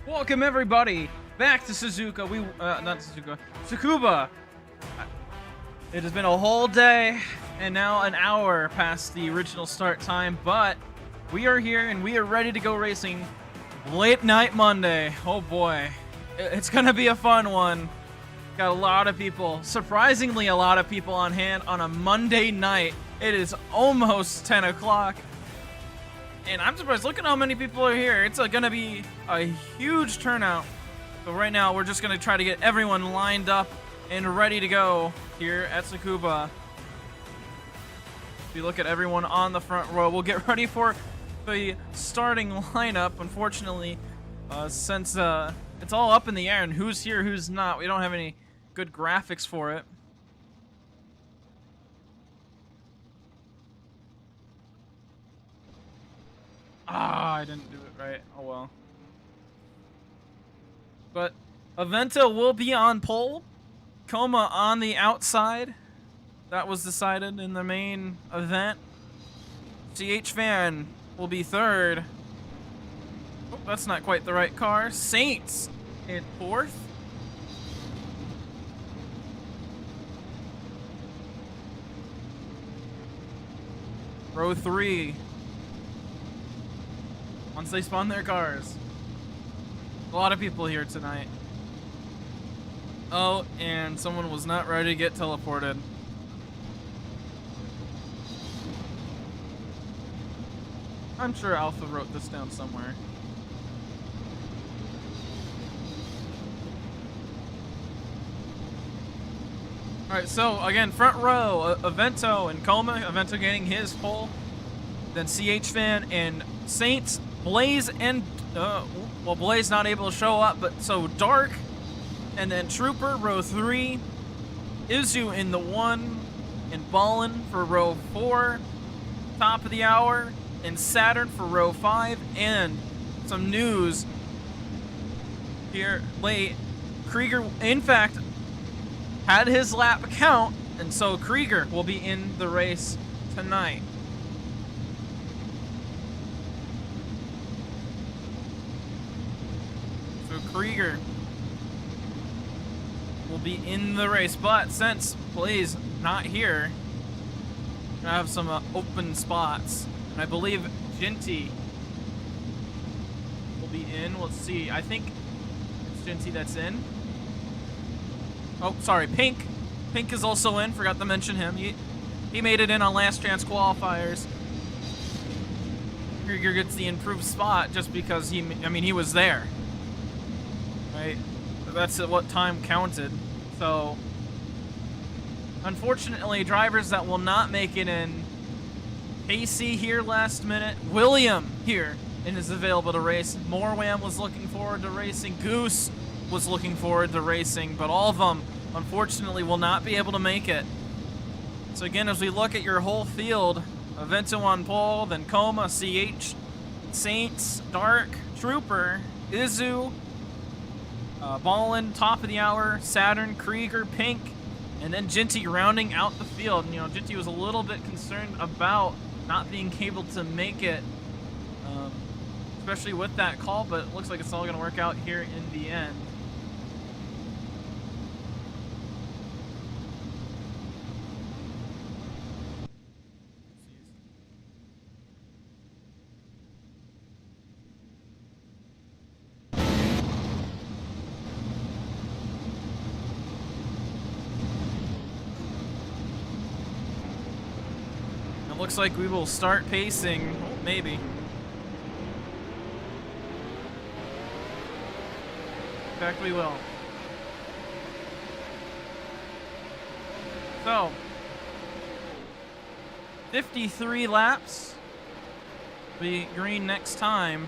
Welcome everybody back to Suzuka. Not Suzuka, Tsukuba. It has been a whole day and now an hour past the original start time, but we are here and we are ready to go racing late night Monday. Oh boy, it's gonna be a fun one. Got a lot of people, surprisingly a lot of people on hand on a Monday night. It is almost 10 o'clock. And I'm surprised, look at how many people are here. It's gonna be a huge turnout. But right now, we're just gonna try to get everyone lined up and ready to go here at Tsukuba. If you look at everyone on the front row, we'll get ready for the starting lineup. Unfortunately, since it's all up in the air and who's here, who's not, we don't have any good graphics for it. Ah, I didn't do it right. Oh well. But Avento will be on pole. Coma on the outside. That was decided in the main event. CH Fan will be third. Oh, that's not quite the right car. Saints in fourth. Row 3. Once they spawn their cars. A lot of people here tonight. Oh, and someone was not ready to get teleported. I'm sure Alpha wrote this down somewhere. Alright, so again, front row, Avento and Coma. Avento getting his pole. Then CH Fan and Saints. Blaze and, well, Blaze not able to show up, but so Dark, and then Trooper, row 3, Izu in the 1, and Ballin for row 4, top of the hour, and Saturn for row 5, and some news here late. Krieger, in fact, had his lap count, and so Krieger will be in the race tonight. Krieger will be in the race, but since Blaze not here, I have some open spots, and I believe Genty will be in. Let's see. I think it's Genty that's in. Oh, sorry, Pink. Pink is also in. Forgot to mention him. He made it in on last chance qualifiers. Krieger gets the improved spot just because he was there. Right? That's what time counted. So, unfortunately, drivers that will not make it in. Casey here last minute. William here and is available to race. Morwam was looking forward to racing. Goose was looking forward to racing, but all of them, unfortunately, will not be able to make it. So again, as we look at your whole field, Avento on pole, then Coma, CH, Saints, Dark, Trooper, Izu, Ballin, top of the hour, Saturn, Krieger, Pink, and then Genty rounding out the field. And, Genty was a little bit concerned about not being able to make it, especially with that call, but it looks like it's all going to work out here in the end. Looks like we will start pacing. Oh, maybe. In fact, we will. So, 53 laps. Be green next time.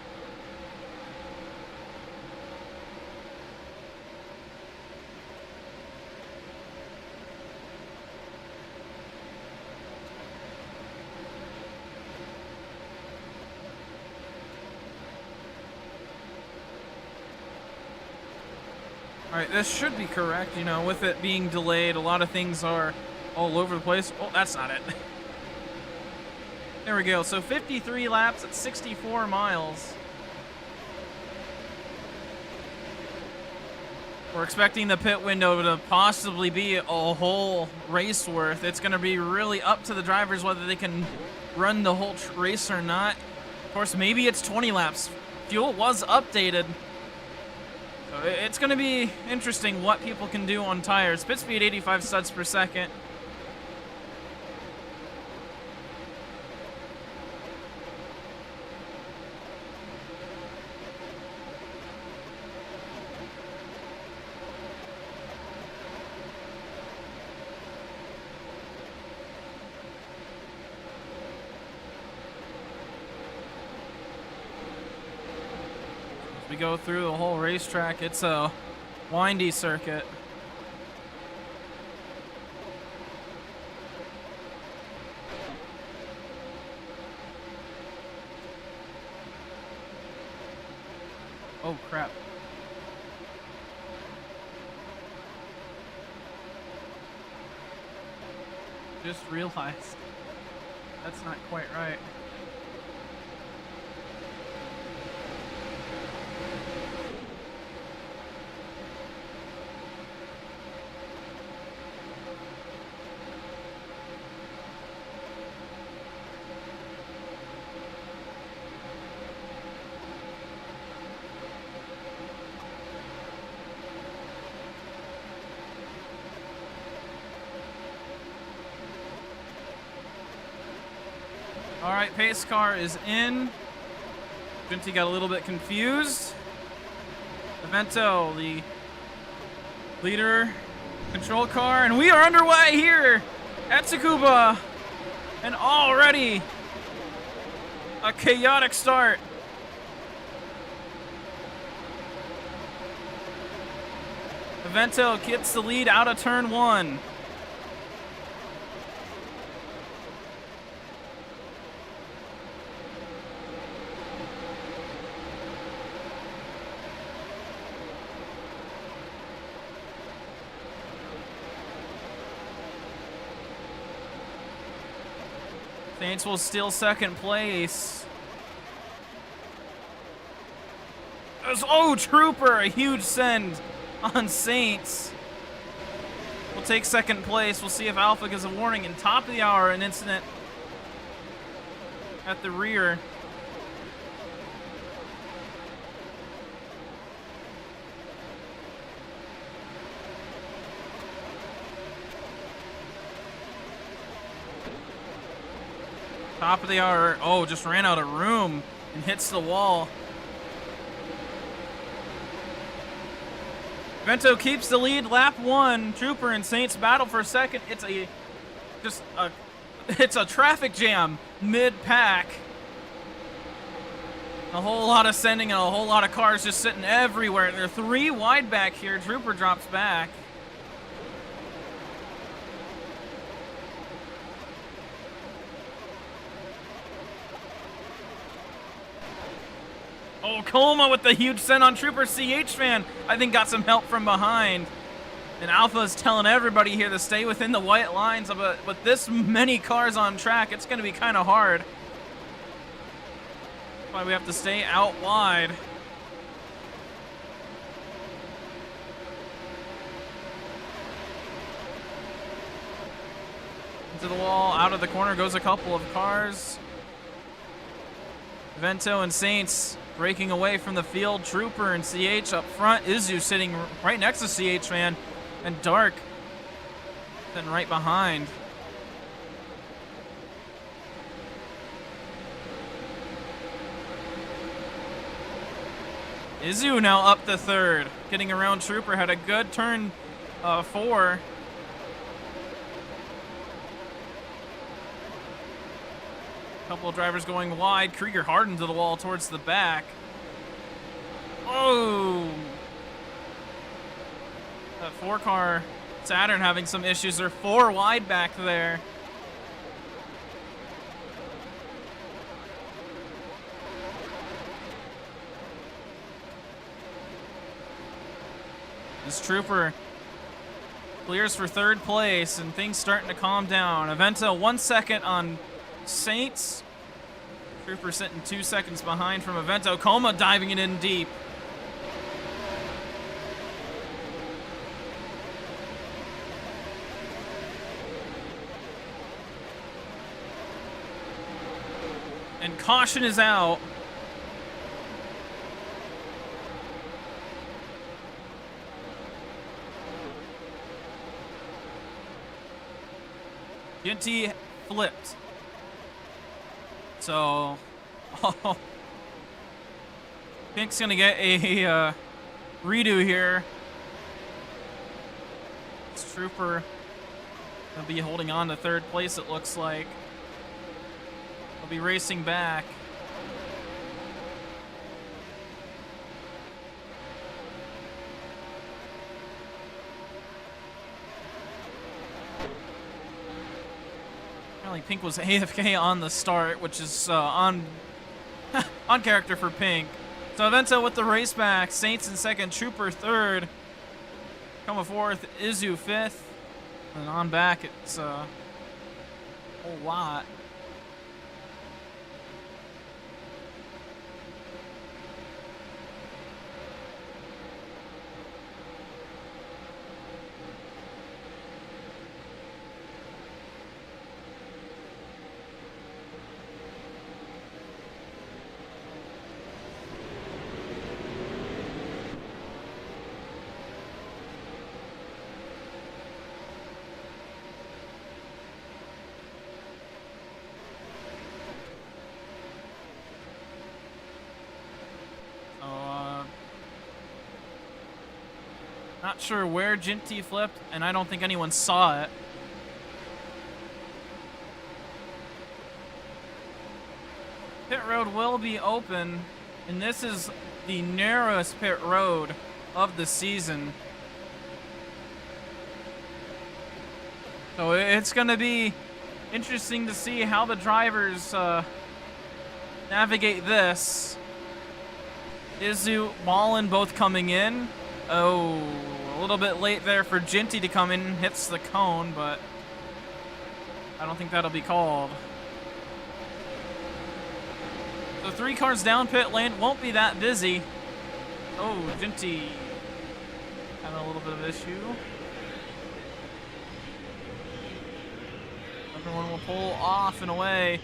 Alright, this should be correct, with it being delayed, a lot of things are all over the place. Oh, that's not it. There we go. So 53 laps at 64 miles. We're expecting the pit window to possibly be a whole race worth. It's going to be really up to the drivers whether they can run the whole race or not. Of course, maybe it's 20 laps. Fuel was updated. So it's going to be interesting what people can do on tires. Pit speed 85 studs per second. We go through the whole racetrack. It's a windy circuit. Oh crap. Just realized that's not quite right. All right, pace car is in. Ginty got a little bit confused. Evento, the leader, control car, and we are underway here at Tsukuba. And already a chaotic start. Evento gets the lead out of turn one. Saints will steal second place. Oh, Trooper, a huge send on Saints. We'll take second place. We'll see if Alpha gives a warning. In top of the hour, an incident at the rear. Top of the hour. Oh, just ran out of room and hits the wall. Vento keeps the lead. Lap one. Trooper and Saints battle for second. It's a traffic jam mid-pack. A whole lot of sending and a whole lot of cars just sitting everywhere. There are three wide back here. Trooper drops back. Oh, Coma with the huge send on Trooper. CH fan, I think, got some help from behind. And Alpha is telling everybody here to stay within the white lines. But with this many cars on track, it's going to be kind of hard. That's why we have to stay out wide. Into the wall, out of the corner goes a couple of cars. Vento and Saints breaking away from the field. Trooper and CH up front. Izu sitting right next to CH fan. And Dark then right behind. Izu now up to third. Getting around Trooper. Had a good turn four. Couple of drivers going wide. Krieger hard into the wall towards the back. Oh! That four-car Saturn having some issues. They're four wide back there. This Trooper clears for third place, and things starting to calm down. Aventa 1 second on Saints. Trooper sitting 2 seconds behind from Avento. Coma diving it in deep. And caution is out. Ginty flipped. So, oh, Pink's gonna get a redo here. This Trooper gonna be holding on to third place, it looks like. He'll be racing back. Apparently Pink was AFK on the start, which is on character for Pink. So Avento with the race back. Saints in second, Trooper third. Coming fourth, Izu fifth. And on back, it's a whole lot. Not sure where Ginty flipped, and I don't think anyone saw it. Pit road will be open, and this is the narrowest pit road of the season. So it's going to be interesting to see how the drivers navigate this. Izu, Ballin both coming in. Oh, a little bit late there for Ginty to come in. Hits the cone, but I don't think that'll be called. So 3 cars down pit lane. Won't be that busy. Oh, Ginty having a little bit of issue. Everyone will pull off and away.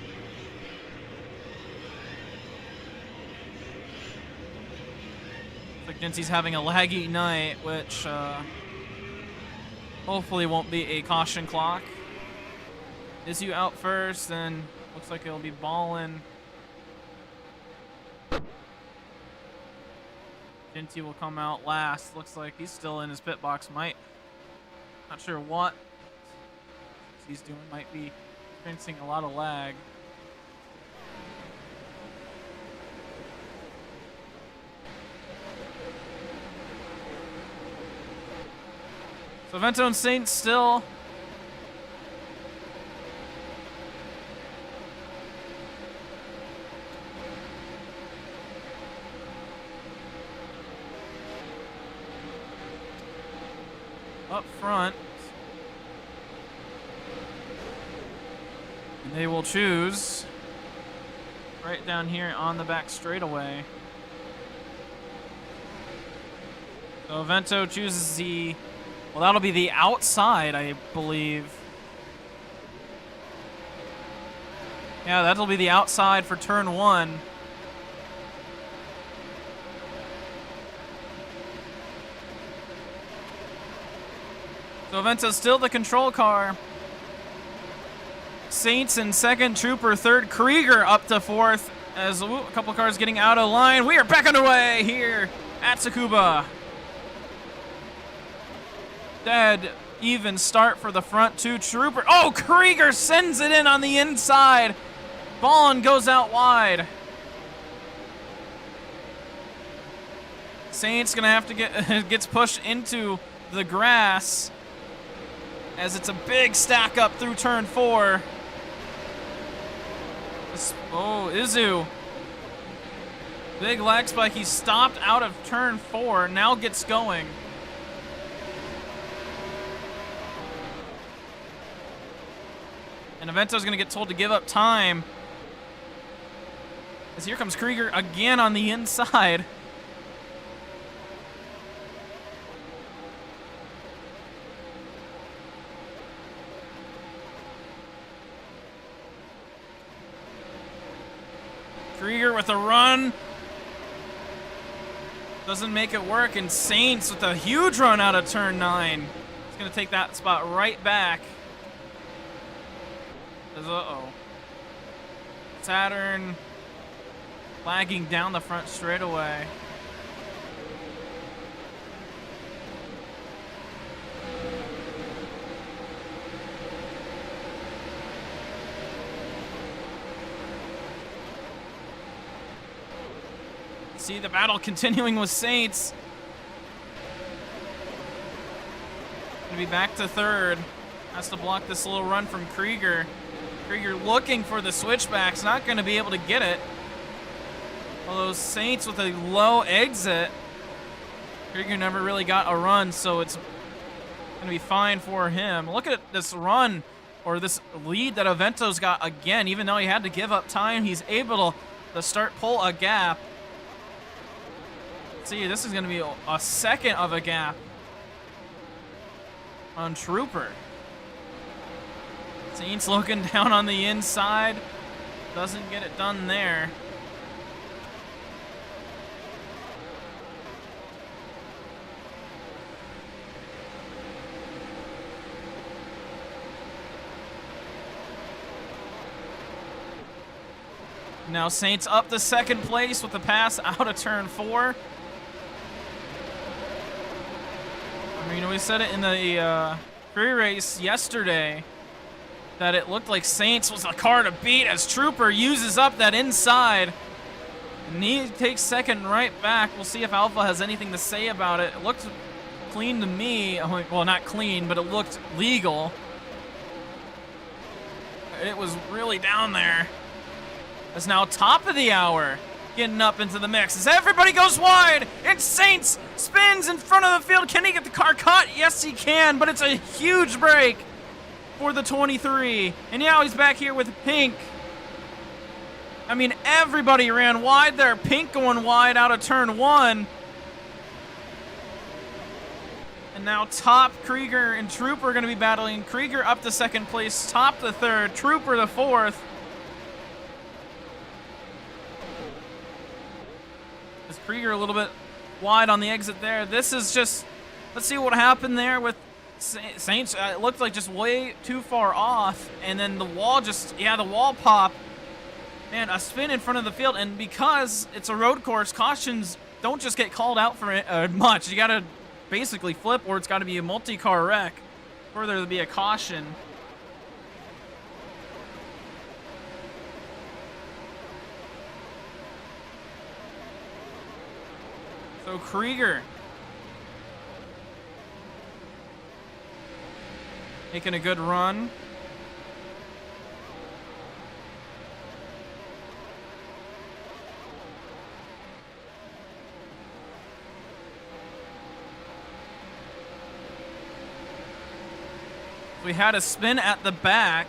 Like Ginty's having a laggy night, which hopefully won't be a caution clock. Is you out first, then looks like it'll be Ballin. Ginty will come out last. Looks like he's still in his pit box. Not sure what he's doing. Might be experiencing a lot of lag. So Avento and Saints still. Up front. And they will choose right down here on the back straightaway. So Avento chooses the, well, that'll be the outside, I believe. Yeah, that'll be the outside for turn 1. So Avento's still the control car. Saints in second, Trooper third, Krieger up to fourth as a couple cars getting out of line. We are back underway here at Tsukuba. Dead even start for the front two. Trooper, oh, Krieger sends it in on the inside. Ballin goes out wide. Saints gonna have to gets pushed into the grass as it's a big stack up through turn 4. Oh, Izu. Big lag spike. He stopped out of turn 4. Now gets going. And Avento's going to get told to give up time. As here comes Krieger again on the inside. Krieger with a run. Doesn't make it work, and Saints with a huge run out of turn 9. He's going to take that spot right back. Uh-oh. Saturn lagging down the front straightaway. See the battle continuing with Saints. Gonna be back to third. Has to block this little run from Krieger. Krieger looking for the switchbacks, not gonna be able to get it. Although Saints with a low exit. Krieger never really got a run, so it's gonna be fine for him. Look at this run, or this lead that Avento's got again. Even though he had to give up time, he's able to start pull a gap. See, this is going to be a second of a gap on Trooper. Saints looking down on the inside. Doesn't get it done there. Now Saints up to second place with the pass out of turn 4. I mean, we said it in the pre-race yesterday that it looked like Saints was a car to beat as Trooper uses up that inside. And he takes second right back. We'll see if Alpha has anything to say about it. It looked clean to me. Well, not clean, but it looked legal. It was really down there. It's now top of the hour. Getting up into the mix as everybody goes wide, and Saints spins in front of the field. Can he get the car cut? Yes, he can, but it's a huge break for the 23. And now he's back here with Pink. I mean, everybody ran wide there. Pink going wide out of turn 1. And now Top, Krieger, and Trooper are going to be battling. Krieger up to second place, Top to third, Trooper to fourth. Krieger a little bit wide on the exit there. This is just, let's see what happened there with Saints. It looked like just way too far off, and then the wall just, yeah, the wall pop. Man, a spin in front of the field, and because it's a road course, cautions don't just get called out for it much. You gotta basically flip, or it's gotta be a multi-car wreck for there to be a caution. So Krieger making a good run. We had a spin at the back.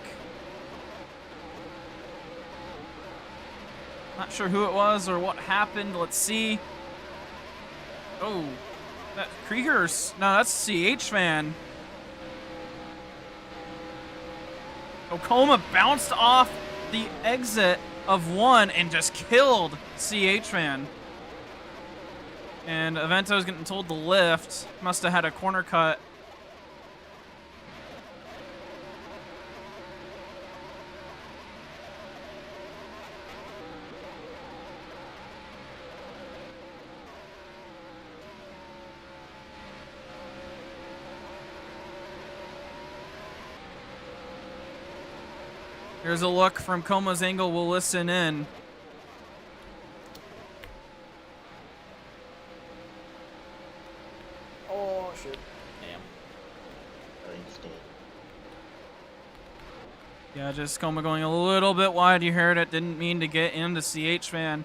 Not sure who it was or what happened. Let's see. Oh, that Krieger's, no, that's CH fan. Okoma bounced off the exit of 1 and just killed CH fan. And Avento's getting told to lift. Must have had a corner cut. Here's a look from Coma's angle. We'll listen in. Oh, shit. Damn. Yeah, just Coma going a little bit wide. You heard it. Didn't mean to get into CH fan.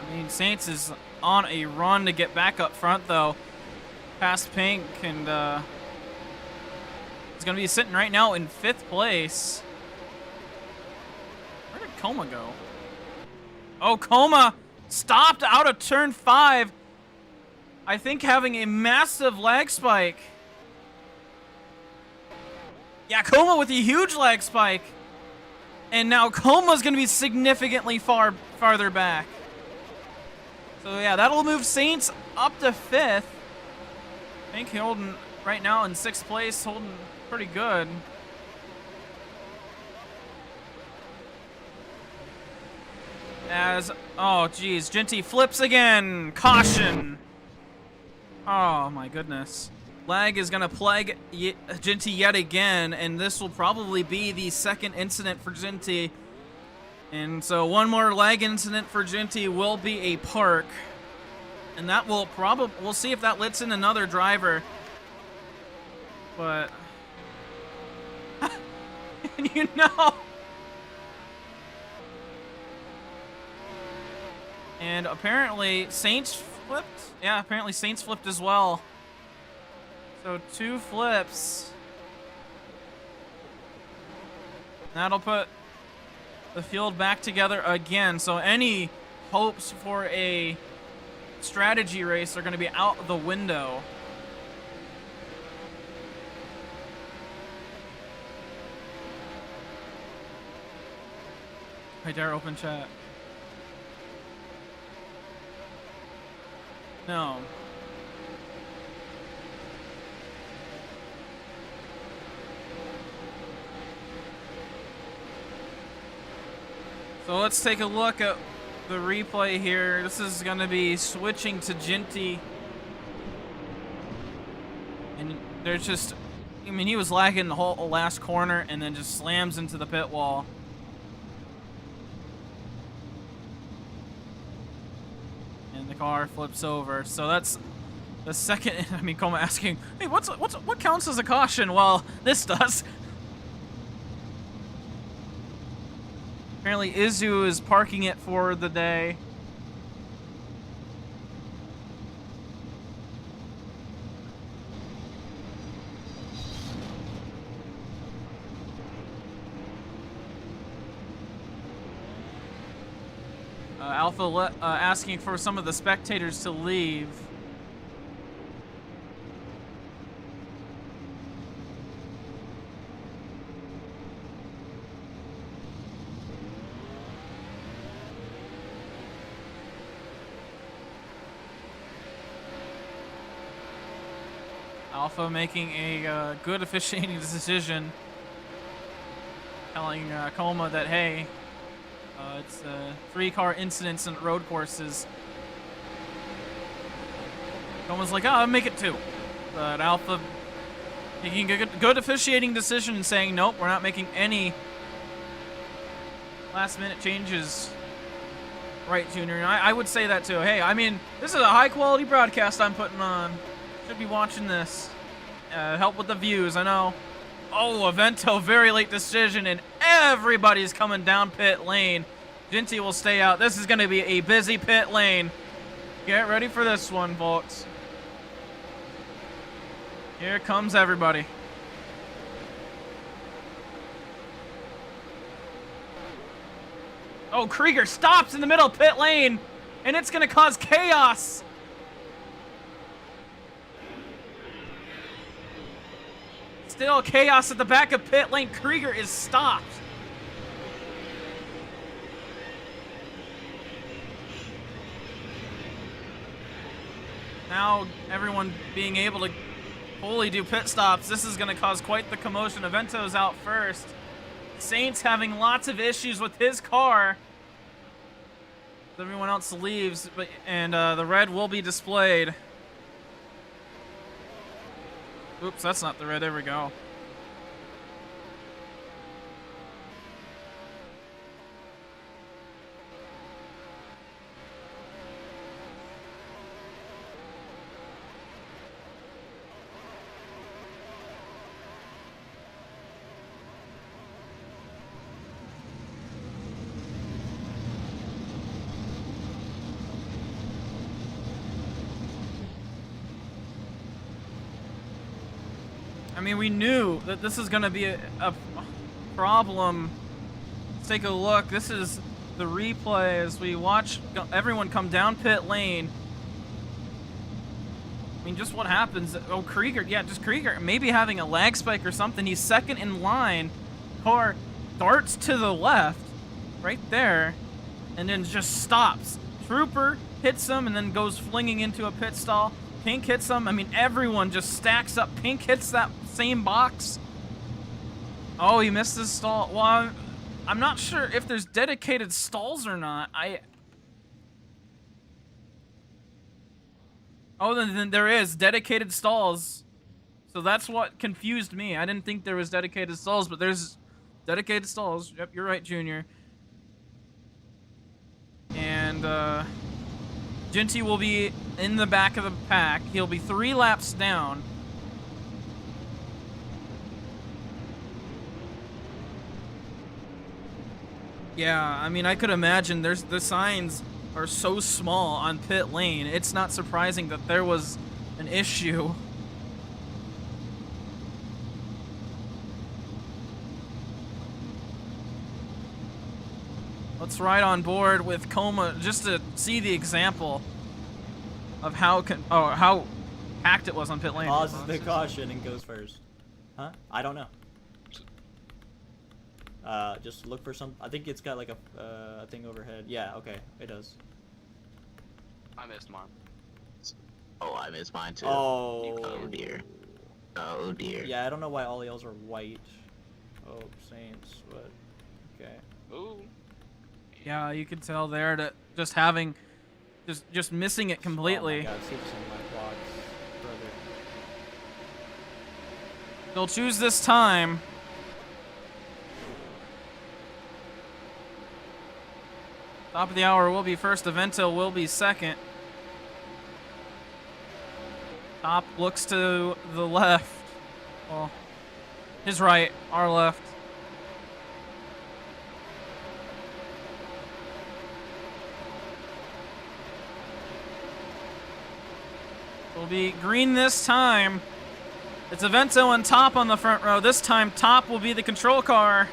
I mean, Saints is on a run to get back up front, though. Past Pink, and he's going to be sitting right now in 5th place. Where did Coma go? Oh, Coma stopped out of turn 5. I think having a massive lag spike. Yeah, Coma with a huge lag spike. And now Coma's going to be significantly farther back. So yeah, that'll move Saints up to 5th. I think holding right now in 6th place, holding pretty good. As, oh geez, Genty flips again. Caution. Oh my goodness. Lag is gonna plague Genty yet again, and this will probably be the 2nd incident for Genty. And so one more lag incident for Genty will be a park. And that will probably, we'll see if that lets in another driver. But, you know. And apparently Saints flipped. Yeah, apparently Saints flipped as well. So 2 flips. That'll put the field back together again. So any hopes for a strategy race are going to be out the window. I dare open chat. No. So let's take a look at the replay here. This is going to be switching to Genty. And there's just, I mean, he was lagging the whole last corner and then just slams into the pit wall. And the car flips over. So that's the 2nd. I mean, Coma asking, hey, what counts as a caution? Well, this does. Apparently Izu is parking it for the day. Alpha asking for some of the spectators to leave. Alpha making a good officiating decision, telling Coma that, hey, it's 3-car incidents in road courses. Coma's like, oh, I'll make it 2. But Alpha making a good officiating decision and saying, nope, we're not making any last-minute changes. Right, Junior. I would say that too. Hey, I mean, this is a high-quality broadcast I'm putting on. Should be watching this. Help with the views, I know. Oh, Avento, very late decision, and everybody's coming down pit lane. Genty will stay out. This is going to be a busy pit lane. Get ready for this one, folks. Here comes everybody. Oh, Krieger stops in the middle of pit lane, and it's going to cause chaos. Still chaos at the back of pit lane. Krieger is stopped. Now everyone being able to fully do pit stops. This is going to cause quite the commotion. Avento's out first. Saints having lots of issues with his car. Everyone else leaves, and the red will be displayed. Oops, that's not the red. There we go. I mean, we knew that this is going to be a problem. Let's take a look. This is the replay as we watch everyone come down pit lane. I mean, just what happens. Oh, Krieger. Yeah, just Krieger. Maybe having a lag spike or something. He's second in line. Car darts to the left. Right there. And then just stops. Trooper hits him and then goes flinging into a pit stall. Pink hits him. I mean, everyone just stacks up. Pink hits that same box. Oh, he missed his stall. Well, I'm not sure if there's dedicated stalls or not. Oh, then there is dedicated stalls. So that's what confused me. I didn't think there was dedicated stalls, but there's dedicated stalls. Yep, you're right, Junior. And Ginty will be in the back of the pack. He'll be 3 laps down. Yeah, I mean, I could imagine the signs are so small on pit lane. It's not surprising that there was an issue. Let's ride on board with Coma just to see the example of how packed it was on pit lane. Pauses the caution and goes first. Huh? I don't know. Just look for some. I think it's got like a thing overhead. Yeah, okay, it does. I missed mine. Oh, I missed mine too. Oh. Oh dear. Oh dear. Yeah, I don't know why all yells are white. Oh, Saints, but okay. Ooh. Yeah, you can tell there that just having, just missing it completely. Oh my God, see this on my blocks, brother. They'll choose this time. Top of the hour will be first. Evento will be second. Top looks to the left. Well, his right, our left. Will be green this time. It's Evento and Top on the front row. This time, Top will be the control car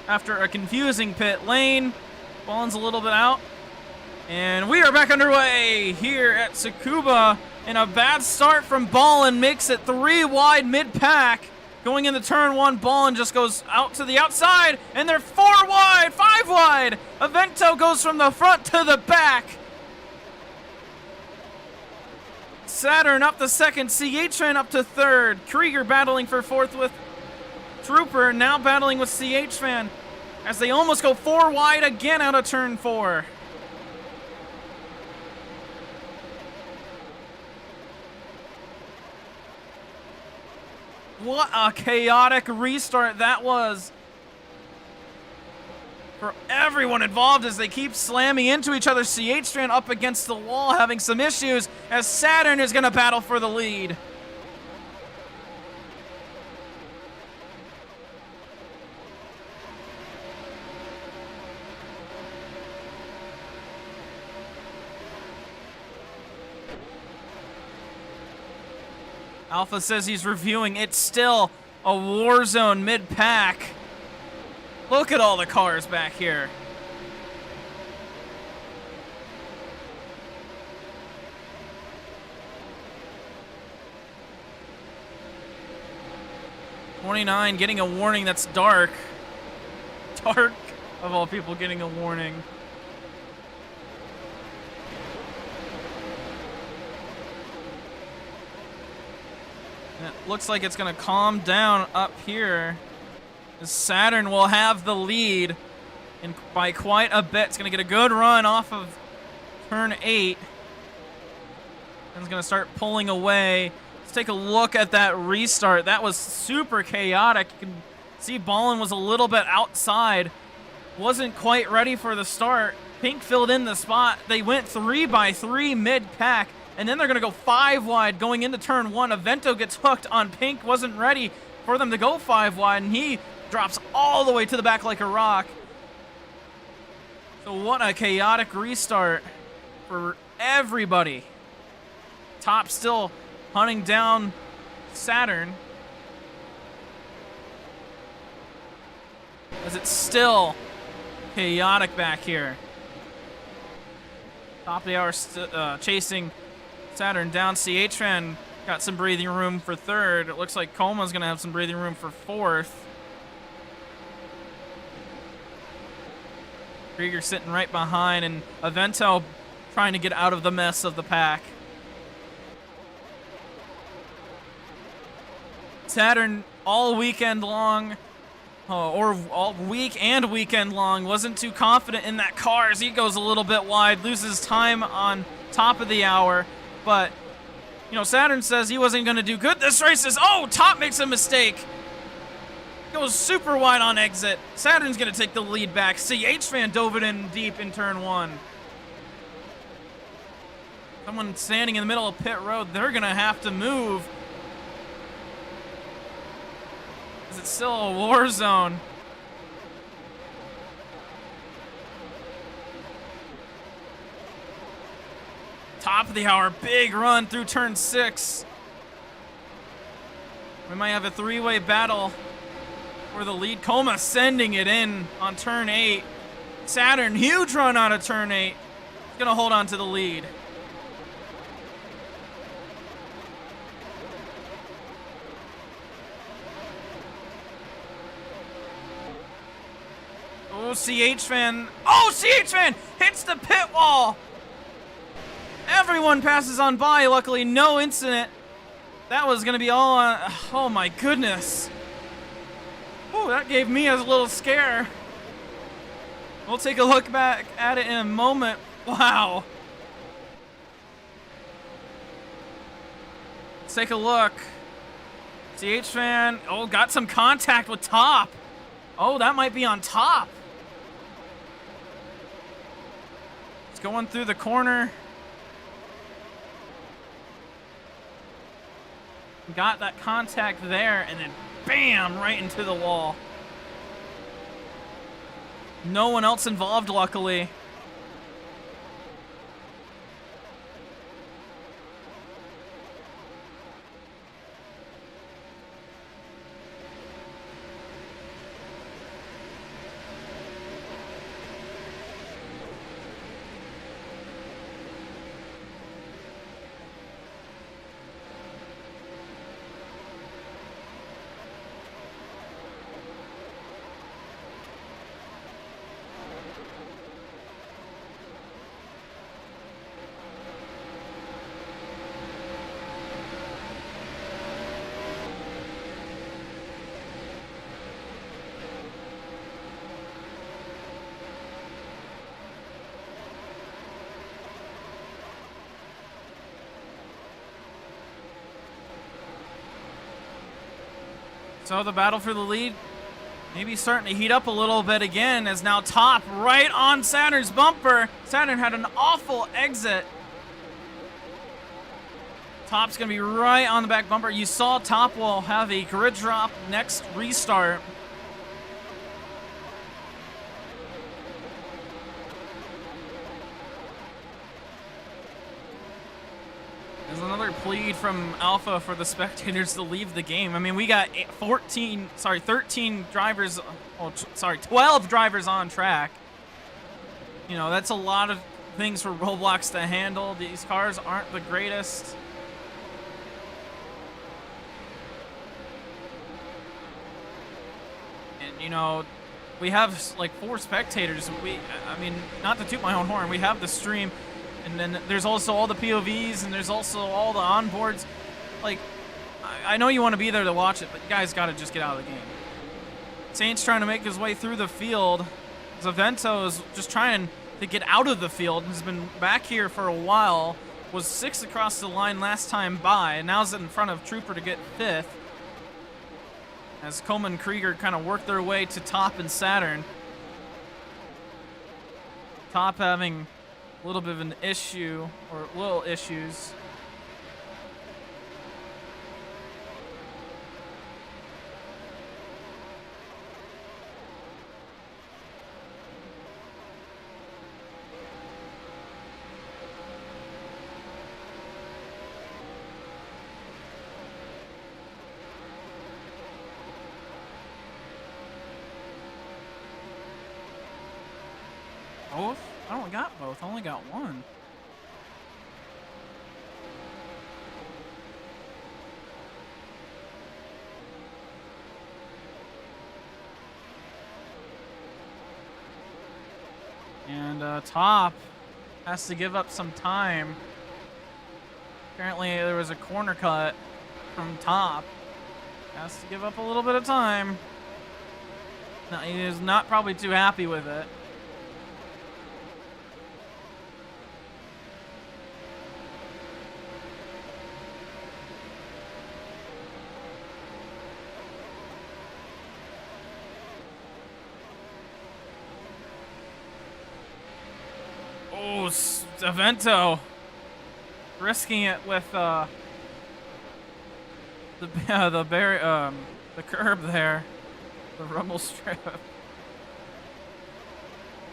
after a confusing pit lane. Ballon's a little bit out. And we are back underway here at Tsukuba. And a bad start from Ballon makes it 3 wide mid-pack. Going into turn 1, Ballon just goes out to the outside. And they're 4 wide, 5 wide. Evento goes from the front to the back. Saturn up to second. CH-Fan up to third. Krieger battling for fourth with Trooper. Now battling with CH-Fan. As they almost go 4 wide again out of turn 4. What a chaotic restart that was for everyone involved as they keep slamming into each other. CH-Fan up against the wall having some issues as Saturn is going to battle for the lead. Alpha says he's reviewing. It's still a war zone mid-pack. Look at all the cars back here. '29 getting a warning that's dark. Dark, of all people, getting a warning. It looks like it's going to calm down up here. Saturn will have the lead and by quite a bit. It's going to get a good run off of turn 8. And it's going to start pulling away. Let's take a look at that restart. That was super chaotic. You can see Ballon was a little bit outside. Wasn't quite ready for the start. Pink filled in the spot. They went 3 by 3 mid-pack. And then they're going to go 5 wide going into turn 1. Evento gets hooked on Pink. Wasn't ready for them to go 5 wide. And he drops all the way to the back like a rock. So what a chaotic restart for everybody. Top still hunting down Saturn. As it's still chaotic back here. Top of the hour chasing Saturn down. CH-Fan got some breathing room for third. It looks like Coma's going to have some breathing room for fourth. Krieger sitting right behind, and Avento trying to get out of the mess of the pack. Saturn all weekend long, or all week and weekend long, wasn't too confident in that car as he goes a little bit wide, loses time on top of the hour. But, you know, Saturn says he wasn't going to do good this race. Oh, Top makes a mistake. Goes super wide on exit. Saturn's going to take the lead back. CH Fan dove it in deep in turn 1. Someone standing in the middle of pit road, they're going to have to move. It's still a war zone. Top of the hour, big run through turn 6. We might have a three-way battle for the lead. Coma sending it in on turn 8. Saturn, huge run out of turn 8. He's gonna hold on to the lead. Oh, CH Fan. Oh, CH Fan hits the pit wall. Everyone passes on by. Luckily, no incident. That was going to be all on. Oh, my goodness. Oh, that gave me a little scare. We'll take a look back at it in a moment. Wow. Let's take a look. CH Fan. Oh, got some contact with Top. Oh, that might be on Top. It's going through the corner. Got that contact there, and then bam, right into the wall. No one else involved, luckily. So the battle for the lead maybe starting to heat up a little bit again, as now Top right on Saturn's bumper. Saturn had an awful exit. Top's going to be right on the back bumper. You saw Top will have a grid drop next restart. There's another plead from Alpha for the spectators to leave the game. I mean, we got 13 drivers, 12 drivers on track. You know, that's a lot of things for Roblox to handle. These cars aren't the greatest. And, you know, we have like 4 spectators. I mean, not to toot my own horn, we have the stream. And then there's also all the POVs, and there's also all the onboards. Like, I know you want to be there to watch it, but you guys got to just get out of the game. Saint's trying to make his way through the field. Zavento is just trying to get out of the field. He's been back here for a while. Was 6th across the line last time by, and now is in front of Trooper to get 5th. As Coleman and Krieger kind of work their way to Top and Saturn. Top having a little bit of an issue, or little issues. Both? I don't got both. I only got one. Top has to give up some time. Apparently there was a corner cut from Top. Has to give up a little bit of time. No, he is not probably too happy with it. Oh, Avento risking it with the curb there, the rumble strip.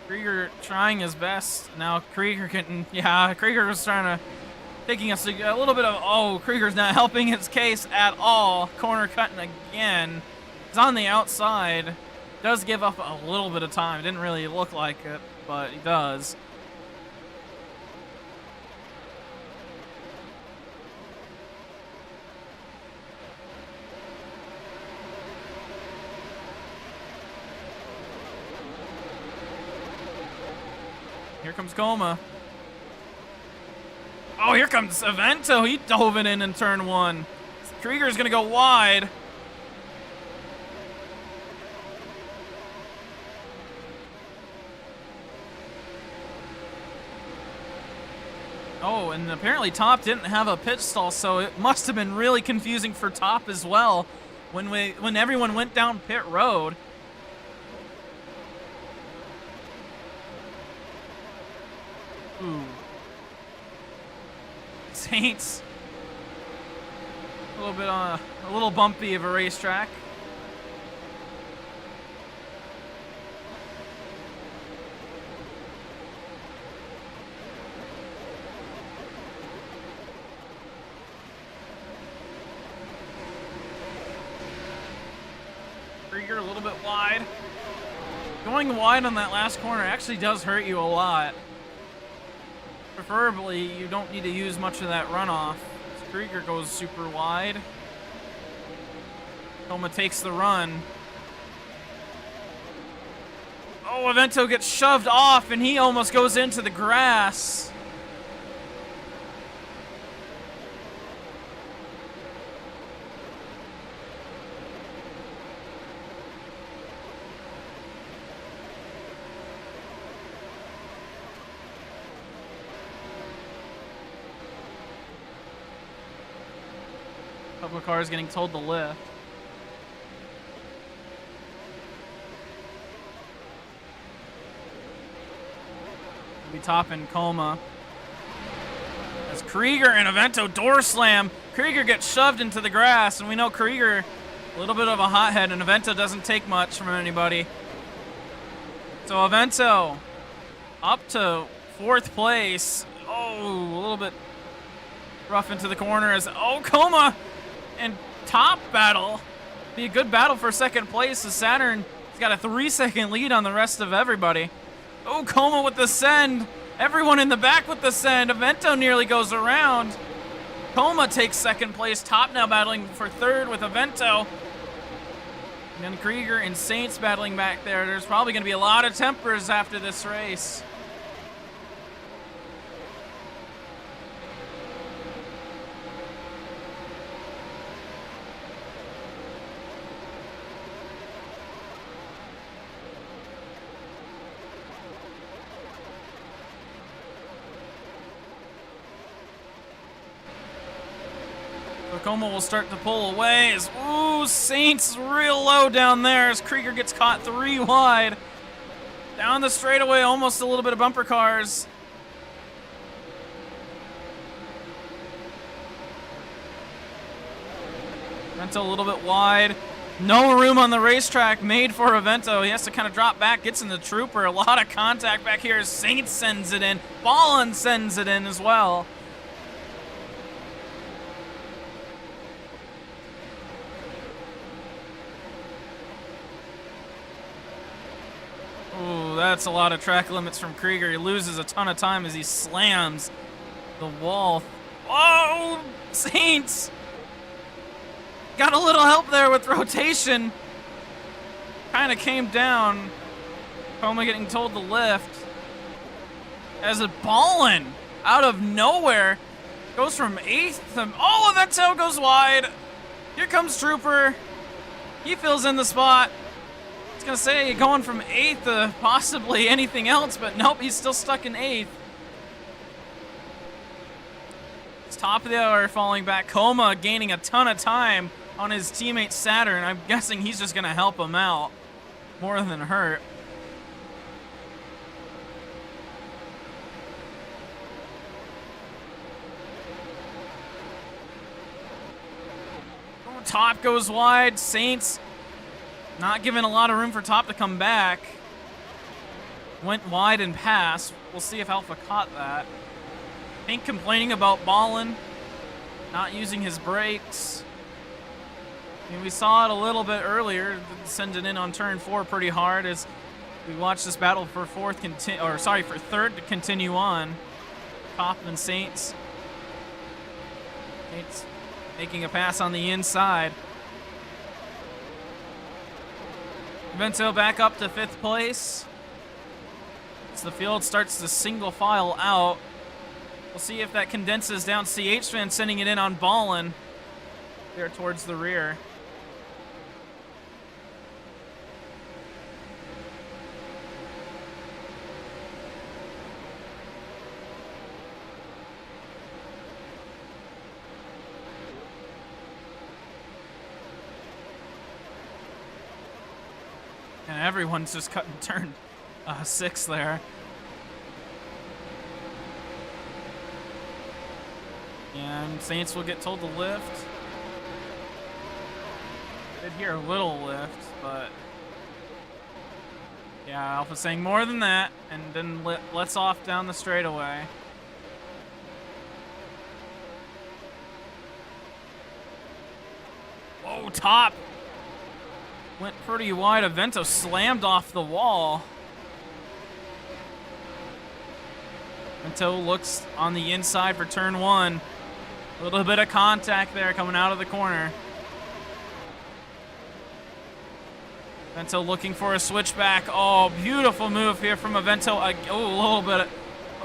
Krieger trying his best. Now Krieger getting, Krieger was taking us a little bit of, oh, Krieger's not helping his case at all. Corner cutting again. He's on the outside. Does give up a little bit of time. Didn't really look like it, but he does. Here comes Coma. Oh, here comes Avento. He dove it in turn one. Krieger's gonna go wide. Oh, and apparently Top didn't have a pit stall, so it must have been really confusing for Top as well when everyone went down pit road. Ooh. Saints. A little bumpy of a racetrack. Krieger a little bit wide. Going wide on that last corner actually does hurt you a lot. Preferably, you don't need to use much of that runoff. Krieger goes super wide. Coma takes the run. Oh, Avento gets shoved off, and he almost goes into the grass. Couple of cars getting told to lift. Be Top and Coma. As Krieger and Avento door slam. Krieger gets shoved into the grass, and we know Krieger a little bit of a hothead, and Avento doesn't take much from anybody. So Avento up to 4th place. Oh, a little bit rough into the corner as Coma and Top battle. Be a good battle for 2nd place as Saturn has got a 3-second lead on the rest of everybody. Oh, Coma with the send. Everyone in the back with the send. Avento nearly goes around. Coma takes 2nd place. Top now battling for 3rd with Avento. And then Krieger and Saints battling back there. There's probably going to be a lot of tempers after this race. Coma will start to pull away as, ooh, Saints real low down there as Krieger gets caught 3 wide. Down the straightaway, almost a little bit of bumper cars. Avento a little bit wide. No room on the racetrack made for Avento. He has to kind of drop back, gets in the trooper. A lot of contact back here as Saints sends it in. Ballin sends it in as well. Ooh, that's a lot of track limits from Krieger. He loses a ton of time as he slams the wall. Oh, Saints! Got a little help there with rotation. Kind of came down. Coma getting told to lift. as a ballin' out of nowhere goes from 8th to, oh, Avento goes wide. Here comes Trooper. He fills in the spot. I was gonna say going from 8th to possibly anything else, but nope, he's still stuck in 8th. It's top of the hour falling back. Coma gaining a ton of time on his teammate Saturn. I'm guessing he's just gonna help him out more than hurt. Top goes wide. Saints not giving a lot of room for Top to come back. Went wide and passed. We'll see if Alpha caught that. Pink complaining about Ballin not using his brakes. I mean, we saw it a little bit earlier, sending in on turn 4 pretty hard as we watched this battle for third to continue on. Top and Saints. Saints making a pass on the inside. Avento back up to 5th place. As the field starts to single file out. We'll see if that condenses down. CH Fan sending it in on Ballin there towards the rear. And everyone's just cutting turn 6 there. And Saints will get told to lift. Did hear a little lift, but yeah, Alpha saying more than that, and then lets off down the straightaway. Whoa, Top went pretty wide. Avento slammed off the wall. Avento looks on the inside for turn 1. A little bit of contact there coming out of the corner. Avento looking for a switchback. Oh, beautiful move here from Avento. Oh, a little bit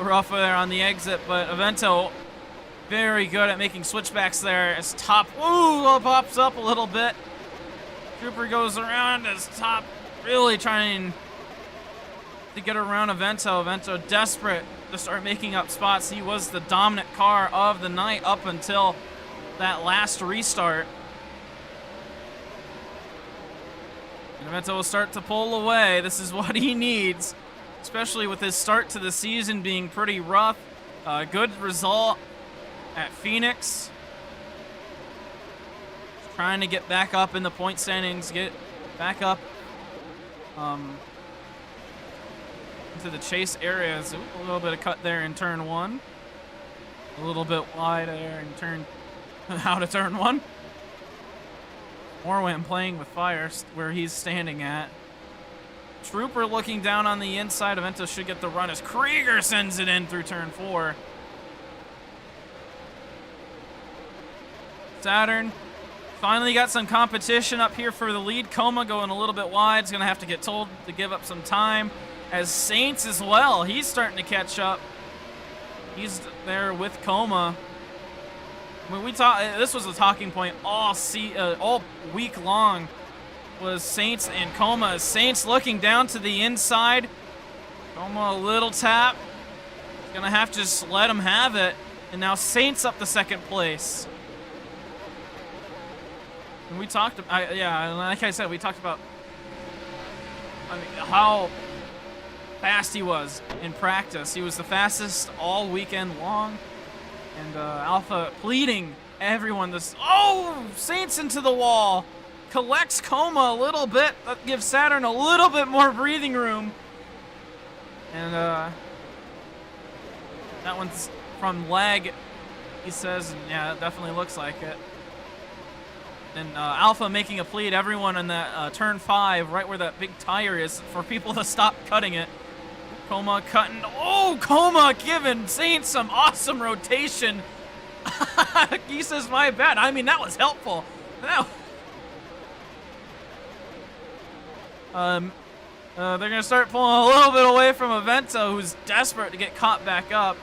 rough there on the exit, but Avento very good at making switchbacks there as Top, ooh, pops up a little bit. Trooper goes around as Top really trying to get around Avento. Avento desperate to start making up spots. He was the dominant car of the night up until that last restart. And Avento will start to pull away. This is what he needs, especially with his start to the season being pretty rough. Good result at Phoenix. Trying to get back up in the point standings, get back up into the chase areas. Ooh, a little bit of cut there in turn 1. A little bit wide there in turn out of turn 1. Morwen playing with fire where he's standing at. Trooper looking down on the inside. Avento should get the run as Krieger sends it in through turn 4. Saturn finally got some competition up here for the lead. Coma going a little bit wide. He's going to have to get told to give up some time. As Saints as well, he's starting to catch up. He's there with Coma. When we this was a talking point all week long, was Saints and Coma. Saints looking down to the inside. Coma a little tap. He's going to have to just let him have it. And now Saints up to 2nd place. And we talked about, yeah, like I said, we talked about how fast he was in practice. He was the fastest all weekend long. And Alpha pleading everyone this. Oh, Saints into the wall. Collects Coma a little bit. That gives Saturn a little bit more breathing room. And that one's from lag, he says. And yeah, it definitely looks like it. And Alpha making a plea to everyone in that turn 5, right where that big tire is, for people to stop cutting it. Coma cutting. Oh, Coma giving Saints some awesome rotation. He says, my bad. I mean, that was helpful. They're going to start pulling a little bit away from Avento, who's desperate to get caught back up.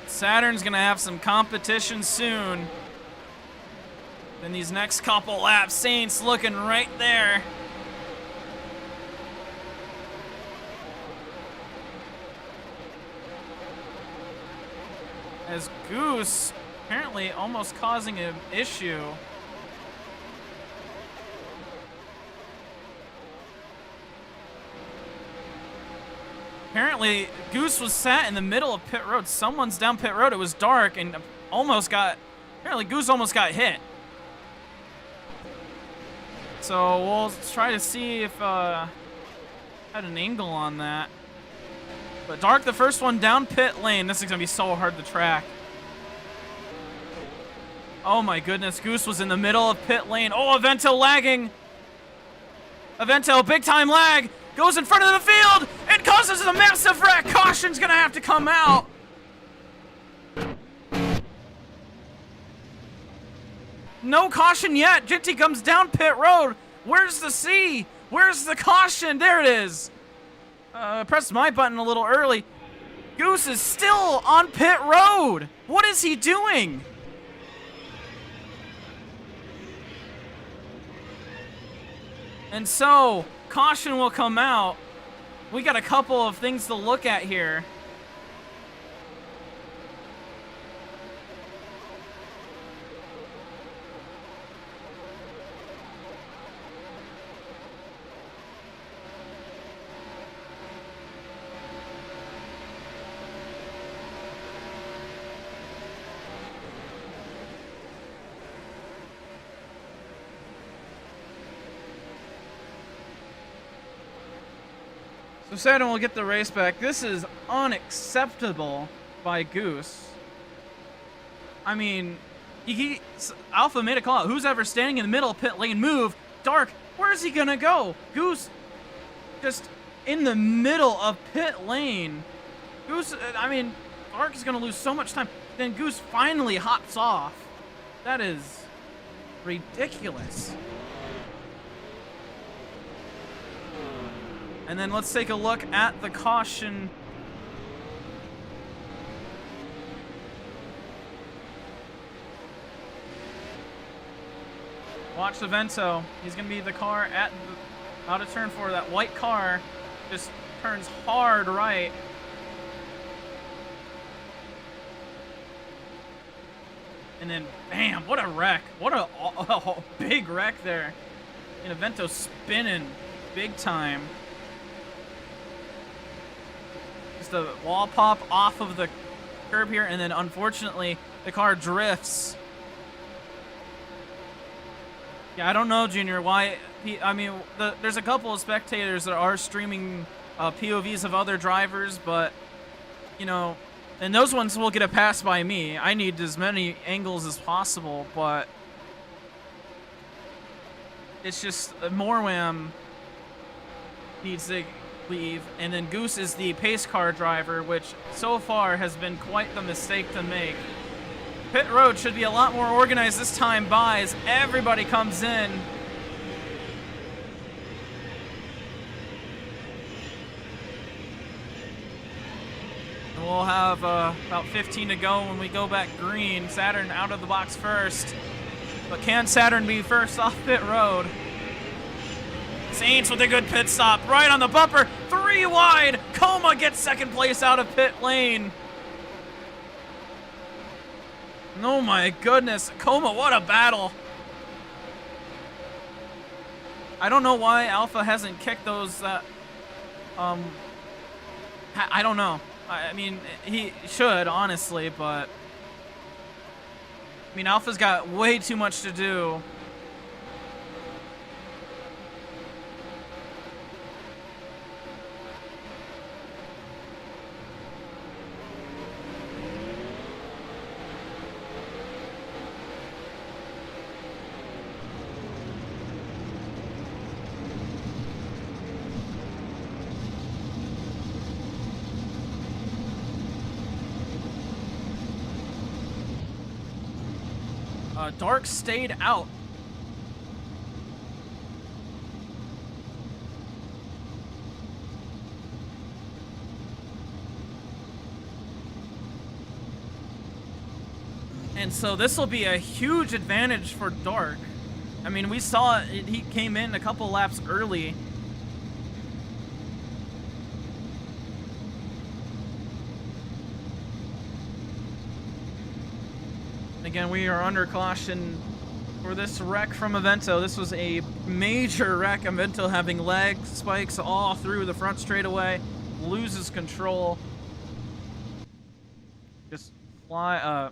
Saturn's going to have some competition soon. In these next couple laps, Saints looking right there. As Goose apparently almost causing an issue. Apparently, Goose was sat in the middle of pit road. Someone's down pit road. It was dark and apparently Goose almost got hit. So we'll try to see if had an angle on that. But Dark, the first one down pit lane. This is gonna be so hard to track. Oh my goodness, Goose was in the middle of pit lane. Oh, Avento lagging. Avento, big time lag. Goes in front of the field and causes a massive wreck. Caution's gonna have to come out. No caution yet. Jinty comes down pit road. Where's the C? Where's the caution? There it is. Pressed my button a little early. Goose is still on pit road. What is he doing? And so, caution will come out. We got a couple of things to look at here. So Saturn will get the race back. This is unacceptable by Goose. I mean, Alpha made a call out. Who's ever standing in the middle of pit lane? Move. Dark, where's he gonna go? Goose just in the middle of pit lane. Goose, I mean, Dark is gonna lose so much time. Then Goose finally hops off. That is ridiculous. And then let's take a look at the caution. Watch the Vento. He's going to be the car at out of turn 4. That white car just turns hard right. And then, bam, what a wreck. What a big wreck there. And Vento spinning big time. The wall pop off of the curb here, and then unfortunately the car drifts. Yeah, I don't know, Junior, why. I mean, there's a couple of spectators that are streaming POVs of other drivers, but you know, and those ones will get a pass by me. I need as many angles as possible, but it's just Morwam needs to leave, and then Goose is the pace car driver, which so far has been quite the mistake to make. Pit road should be a lot more organized this time by as everybody comes in. And we'll have about 15 to go when we go back green. Saturn out of the box first, but can Saturn be first off pit road? Saints with a good pit stop, right on the bumper, 3 wide. Coma gets second place out of pit lane. Oh my goodness, Coma, what a battle. I don't know why Alpha hasn't kicked those, I don't know. I mean, he should, honestly, but I mean, Alpha's got way too much to do. Dark stayed out. And so this will be a huge advantage for Dark. I mean, we saw it, he came in a couple laps early. Again, we are under caution for this wreck from Avento. This was a major wreck. Avento having leg spikes all through the front straightaway, loses control. Just flies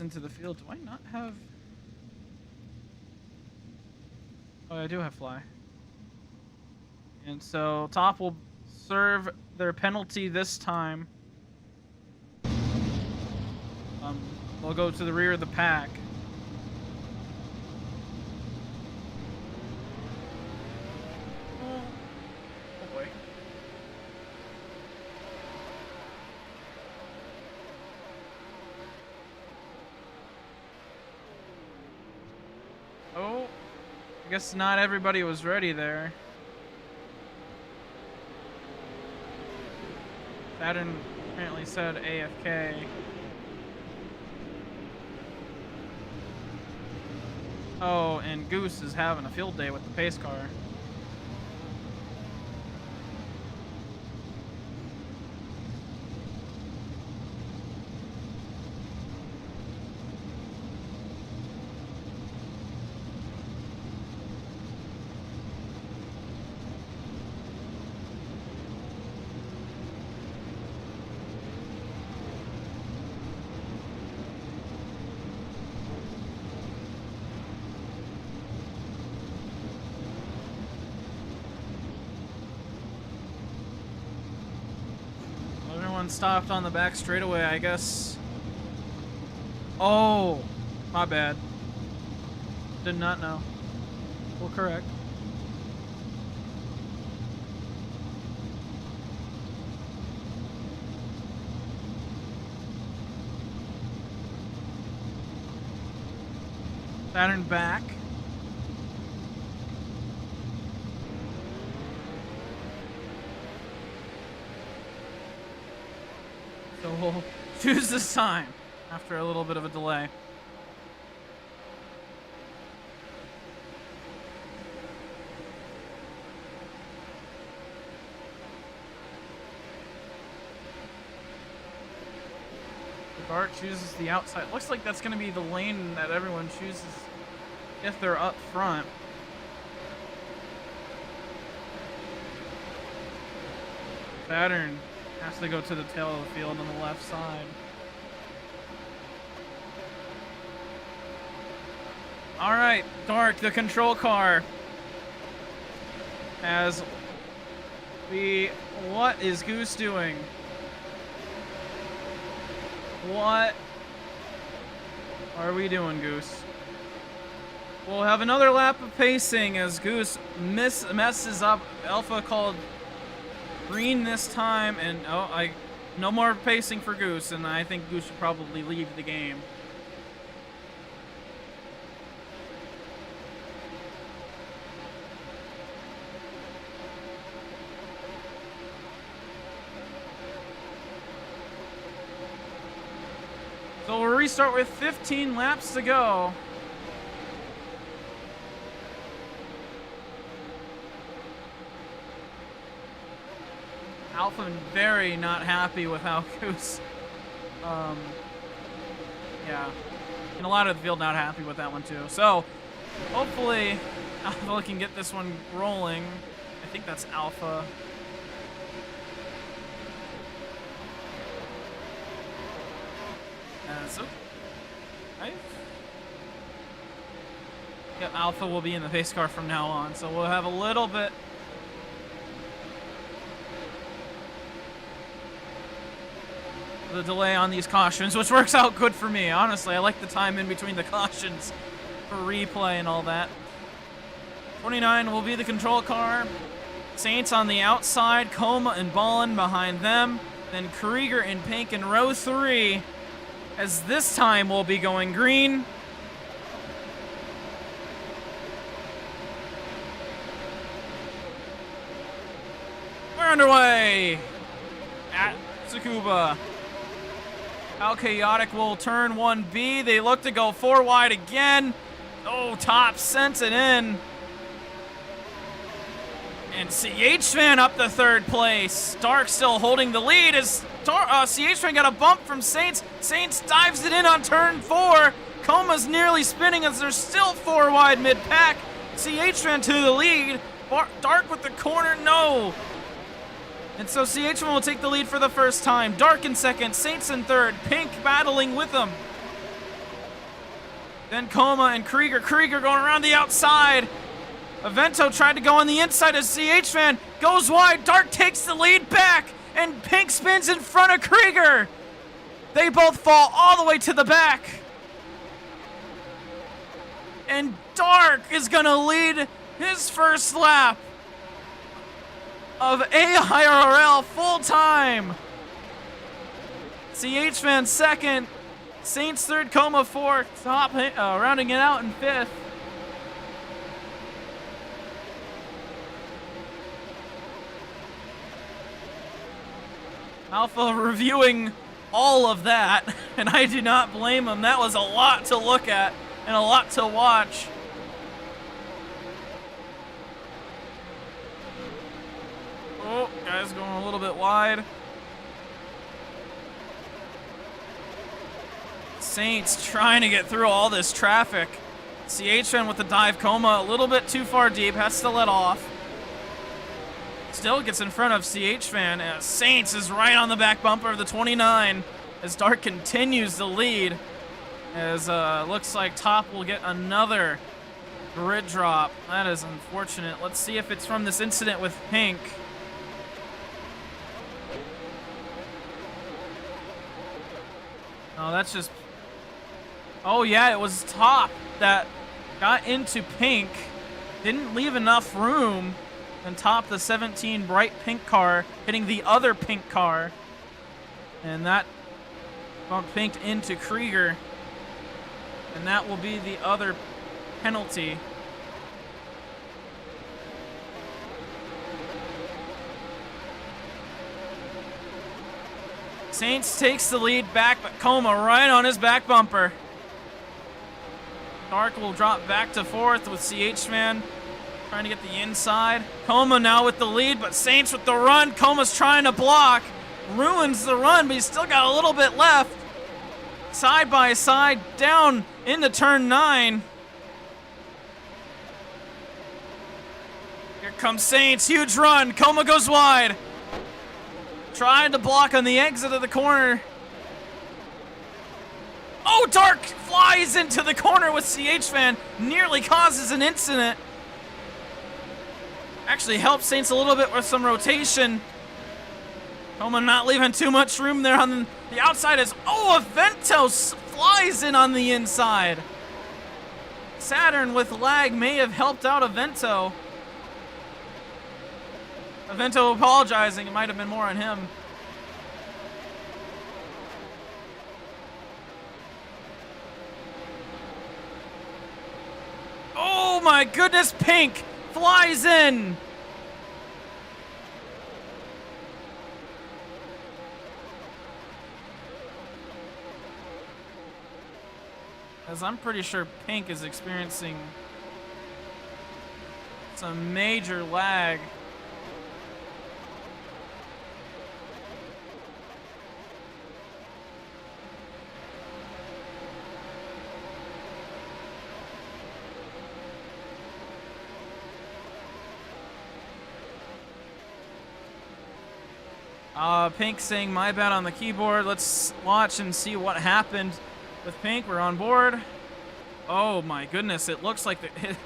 into the field. Do I not have? Oh, I do have fly. And so top will serve their penalty this time. They'll go to the rear of the pack. Oh boy. Oh, I guess not everybody was ready there. Saturn apparently said AFK. Oh, and Goose is having a field day with the pace car. Stopped on the back straightaway, I guess. Oh, my bad. Did not know. We'll correct. Saturn back. So we'll choose this time after a little bit of a delay. Dart chooses the outside. Looks like that's going to be the lane that everyone chooses if they're up front. Saturn has to go to the tail of the field on the left side. All right, Dark, the control car. What is Goose doing? What are we doing, Goose? We'll have another lap of pacing as Goose messes up. Alpha called green this time, and no more pacing for Goose, and I think Goose should probably leave the game. So we'll restart with 15 laps to go. Alpha very not happy with how Goose, yeah, and a lot of the field not happy with that one too. So hopefully Alpha can get this one rolling. I think that's Alpha. So, right? Yep, Alpha will be in the pace car from now on. So we'll have a little bit. The delay on these cautions, which works out good for me. Honestly, I like the time in between the cautions for replay and all that. 29 will be the control car. Saints on the outside, Coma and Ballin behind them. Then Krieger and Pink in row 3. as this time we'll be going green. We're underway at Tsukuba. How Chaotic will turn 1B. They look to go 4 wide again. Oh, top sent it in. And CH-Fan up to third place. Dark still holding the lead as CH-Fan got a bump from Saints. Saints dives it in on turn 4. Coma's nearly spinning as they're still 4 wide mid-pack. CH-Fan to the lead. Dark with the corner, no. And so CH-Fan will take the lead for the first time. Dark in second, Saints in third, Pink battling with them. Then Coma and Krieger. Krieger going around the outside. Avento tried to go on the inside as CH-Fan goes wide. Dark takes the lead back, and Pink spins in front of Krieger. They both fall all the way to the back. And Dark is gonna lead his first lap of AIRL full time. CH-Fan second, Saints third, Coma fourth, top rounding it out in fifth. Alpha reviewing all of that, and I do not blame him. That was a lot to look at and a lot to watch. Oh, guys going a little bit wide. Saints trying to get through all this traffic. CH-Fan with the dive. Coma a little bit too far deep, has to let off. Still gets in front of CH-Fan as Saints is right on the back bumper of the 29 as Dark continues the lead. As looks like Top will get another grid drop. That is unfortunate. Let's see if it's from this incident with Pink. Oh, that's just... Oh, yeah, it was Top that got into Pink. Didn't leave enough room. And Top, the 17 bright pink car, hitting the other pink car. And that bumped Pink into Krieger. And that will be the other penalty. Saints takes the lead back, but Coma right on his back bumper. Dark will drop back to fourth with CH-Fan trying to get the inside. Coma now with the lead, but Saints with the run. Coma's trying to block. Ruins the run, but he's still got a little bit left. Side by side, down into turn 9. Here comes Saints, huge run. Coma goes wide. Trying to block on the exit of the corner. Oh, Dark flies into the corner with CH-Fan. Nearly causes an incident. Actually helps Saints a little bit with some rotation. Coma not leaving too much room there on the outside as, oh, Avento flies in on the inside. Saturn with lag may have helped out Avento. Avento apologizing, it might have been more on him. Oh my goodness, Pink flies in. As I'm pretty sure Pink is experiencing some major lag. Pink saying my bad on the keyboard. Let's watch and see what happened with Pink. We're on board. Oh my goodness, it looks like it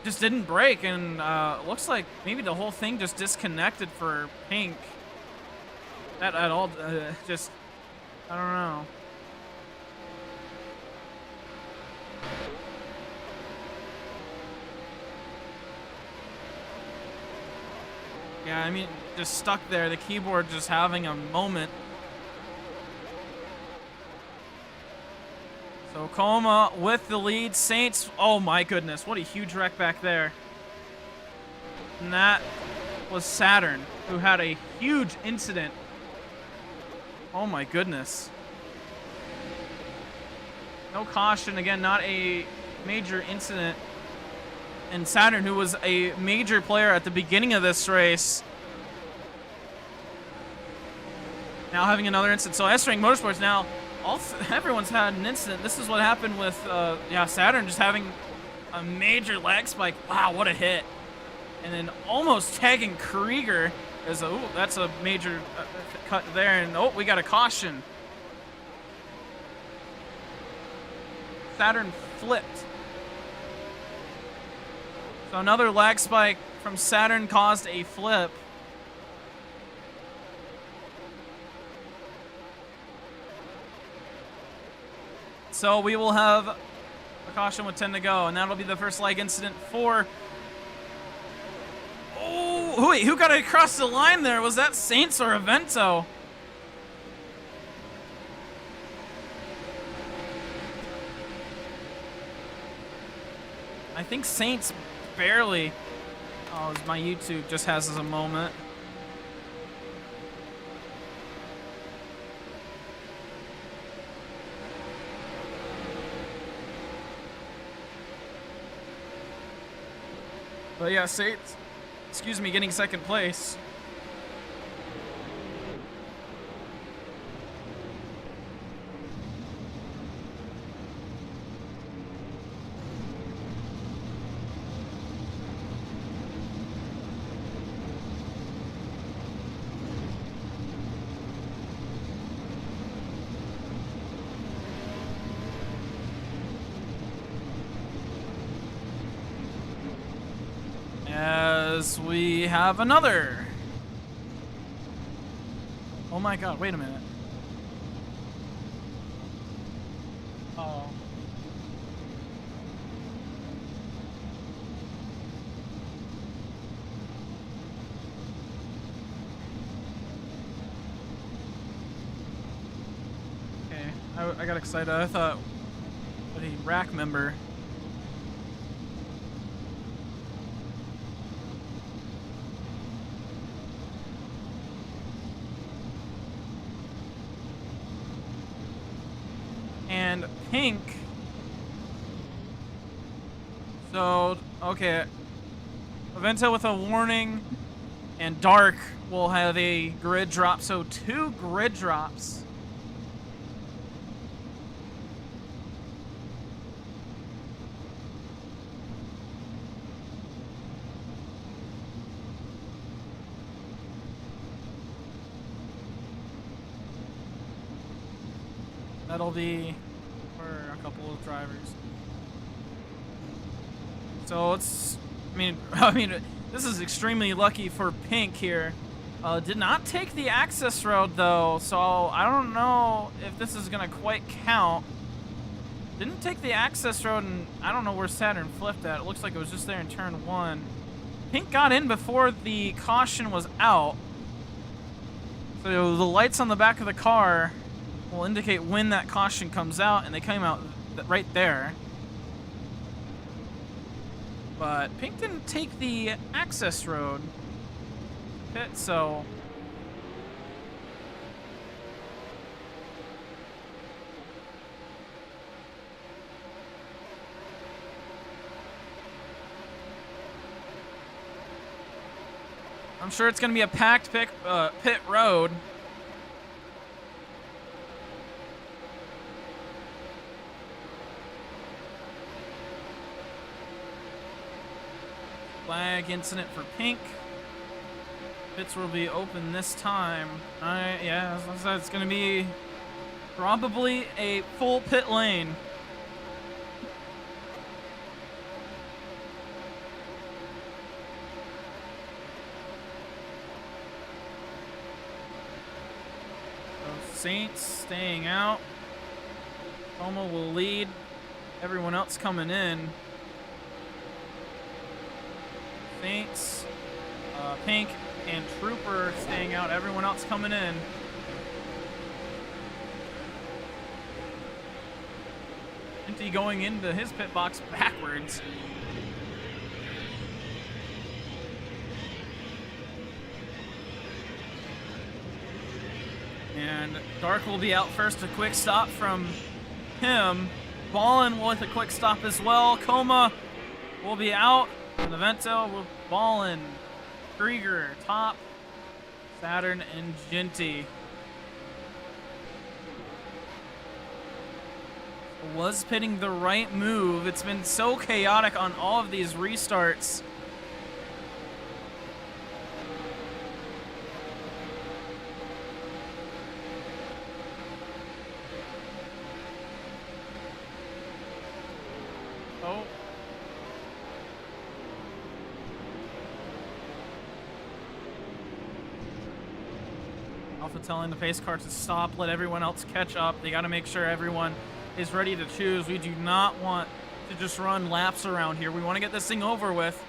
just didn't break, and looks like maybe the whole thing just disconnected for Pink. That at all, just, I don't know. Yeah, I mean, just stuck there, the keyboard just having a moment. So Coma with the lead. Saints, oh my goodness, what a huge wreck back there. And that was Saturn, who had a huge incident. Oh my goodness. No caution, again, not a major incident. And Saturn, who was a major player at the beginning of this race, now having another incident. So S-Ring Motorsports now, everyone's had an incident. This is what happened with Saturn just having a major lag spike. Wow, what a hit. And then almost tagging Krieger as that's a major cut there. And we got a caution. Saturn flipped. So another lag spike from Saturn caused a flip. So we will have a caution with 10 to go, and that'll be the first lag incident for... Oh, wait, who got across the line there? Was that Saints or Avento? I think Saints barely. Oh, my YouTube just has a moment. But yeah, Saints, excuse me, getting second place. As we have another. Oh my god, wait a minute. Oh. Okay, I got excited. I thought a rack member. And Pink. So, okay. Avento with a warning. And Dark will have a grid drop. So 2 grid drops. That'll be for a couple of drivers. So it's, I mean, this is extremely lucky for Pink here. Did not take the access road though, so I don't know if this is gonna quite count. Didn't take the access road, and I don't know where Saturn flipped at. It looks like it was just there in turn 1. Pink got in before the caution was out. So the lights on the back of the car will indicate when that caution comes out, and they came out right there. But Pink didn't take the access road pit, so I'm sure it's going to be a packed pit road. Flag incident for Pink. Pits will be open this time. Yeah, as I said, it's going to be probably a full pit lane. So Saints staying out. Como will lead. Everyone else coming in. Saints, Pink, and Trooper staying out. Everyone else coming in. Ginty going into his pit box backwards. And Dark will be out first, a quick stop from him. Ballin with a quick stop as well. Coma will be out. And the Vento with Ballin, Krieger, Top, Saturn, and Ginty. Was pitting the right move. It's been so chaotic on all of these restarts. Oh. Alpha telling the pace car to stop, let everyone else catch up. They got to make sure everyone is ready to choose. We do not want to just run laps around here. We want to get this thing over with.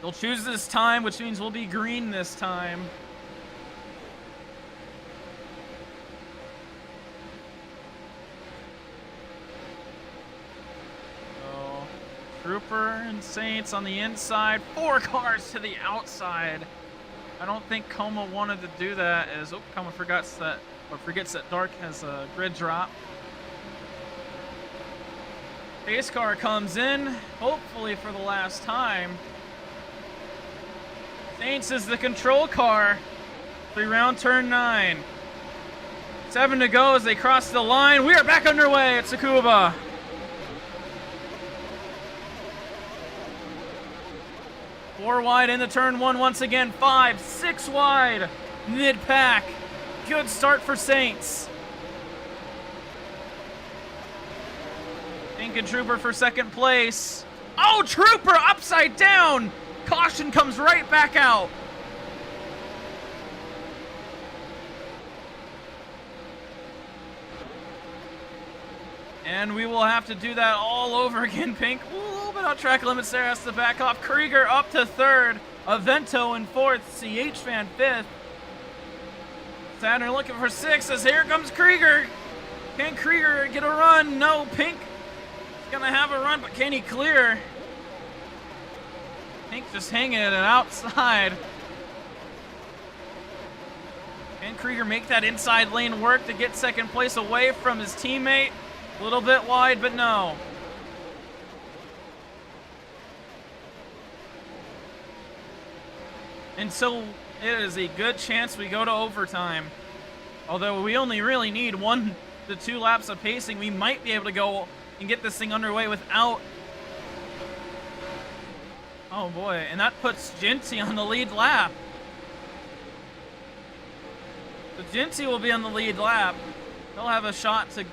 They'll choose this time, which means we'll be green this time. So, Trooper and Saints on the inside, 4 cars to the outside. I don't think Coma wanted to do that, as Coma forgets that Dark has a grid drop. Pace car comes in, hopefully for the last time. Saints is the control car. 3-round turn 9. 7 to go as they cross the line. We are back underway at Tsukuba. Four wide into turn 1 once again. 5, 6 wide. Mid-pack. Good start for Saints. Pink and Trooper for second place. Oh, Trooper upside down. Caution comes right back out. And we will have to do that all over again, Pink. Ooh, a little bit on track limits there, has to back off. Krieger up to third. Avento in fourth. CH Fan fifth. Saturn looking for 6 as here comes Krieger. Can Krieger get a run? No, Pink is gonna have a run, but can he clear? Pink just hanging it outside. Can Krieger make that inside lane work to get second place away from his teammate? A little bit wide, but no. And so it is a good chance we go to overtime. Although we only really need 1 to 2 laps of pacing, we might be able to go and get this thing underway without... Oh boy, and that puts Ginty on the lead lap. So Ginty will be on the lead lap. He'll have a shot to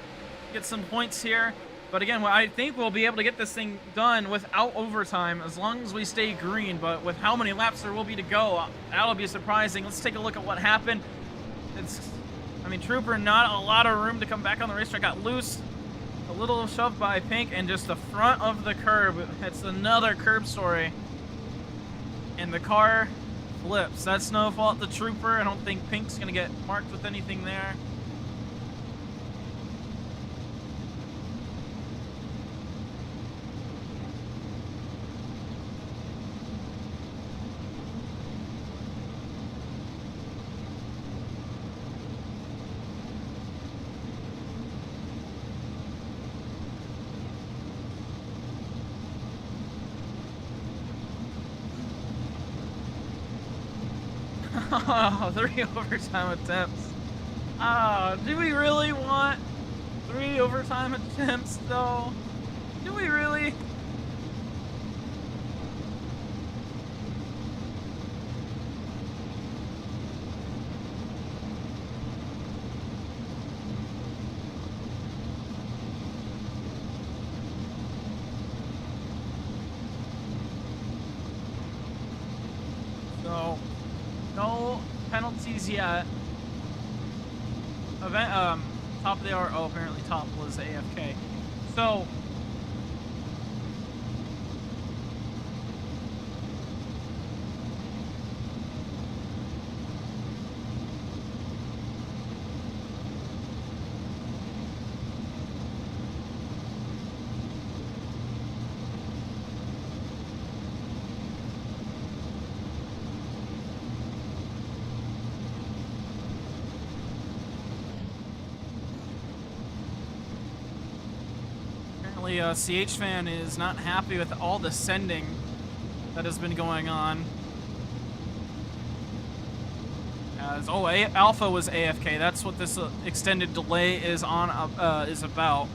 get some points here. But again, I think we'll be able to get this thing done without overtime as long as we stay green. But with how many laps there will be to go, that'll be surprising. Let's take a look at what happened. Trooper, not a lot of room to come back on the racetrack. Got loose, a little shoved by Pink, and just the front of the curb. It's another curb story. And the car flips. That's no fault to Trooper. I don't think Pink's going to get marked with anything there. Oh, 3 overtime attempts. Do we really want 3 overtime attempts, though? Do we really? So, no penalties yet. Top of the hour. Oh, apparently Top was AFK. So, the CH fan is not happy with all the sending that has been going on. As Alpha was AFK. That's what this extended delay is about.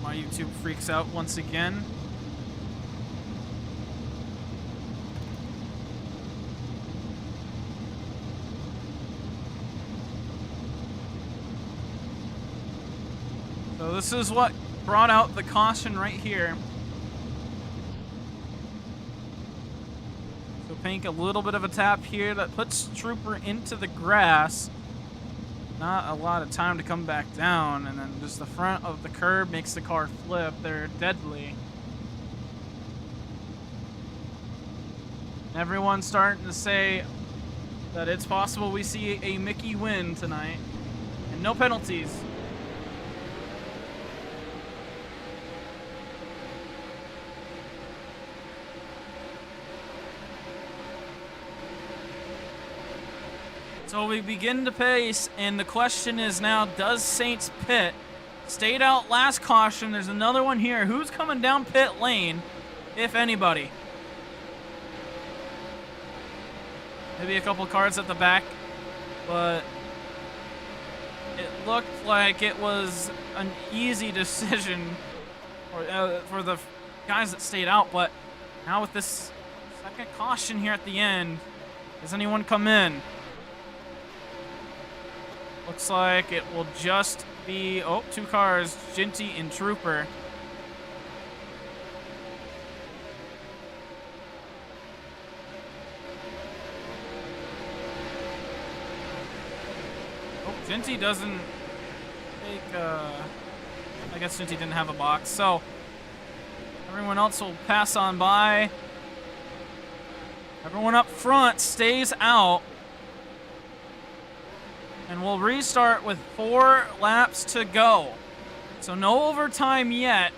My YouTube freaks out once again. So this is what brought out the caution right here. So Pink, a little bit of a tap here that puts Trooper into the grass. Not a lot of time to come back down, and then just the front of the curb makes the car flip. They're deadly. Everyone's starting to say that it's possible we see a Mickey win tonight. And no penalties. So we begin to pace, and the question is now, does Saints pit? Stayed out last caution. There's another one here. Who's coming down pit lane, if anybody? Maybe a couple cars at the back, but it looked like it was an easy decision for the guys that stayed out. But now with this second caution here at the end, does anyone come in? Looks like it will just be, two cars, Ginty and Trooper. Ginty doesn't take, I guess Ginty didn't have a box, so everyone else will pass on by. Everyone up front stays out. And we'll restart with 4 laps to go. So no overtime yet.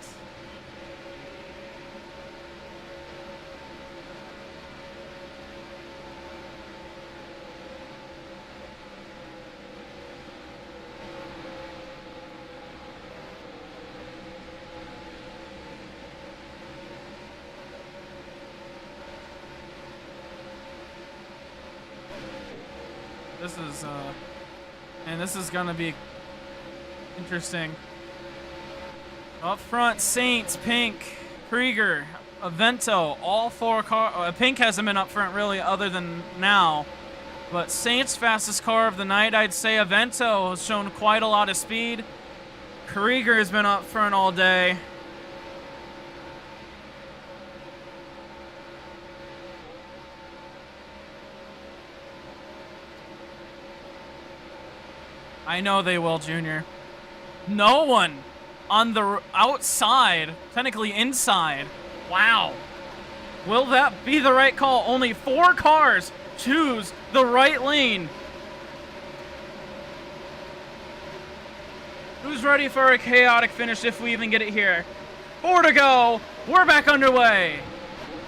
This is gonna be interesting. Up front, Saints, Pink, Krieger, Avento, all 4 cars. Pink hasn't been up front really other than now. But Saints' fastest car of the night, I'd say. Avento has shown quite a lot of speed. Krieger has been up front all day. I know they will, Junior. No one on the outside, technically inside. Wow. Will that be the right call? Only 4 cars choose the right lane. Who's ready for a chaotic finish if we even get it here? 4 to go. We're back underway.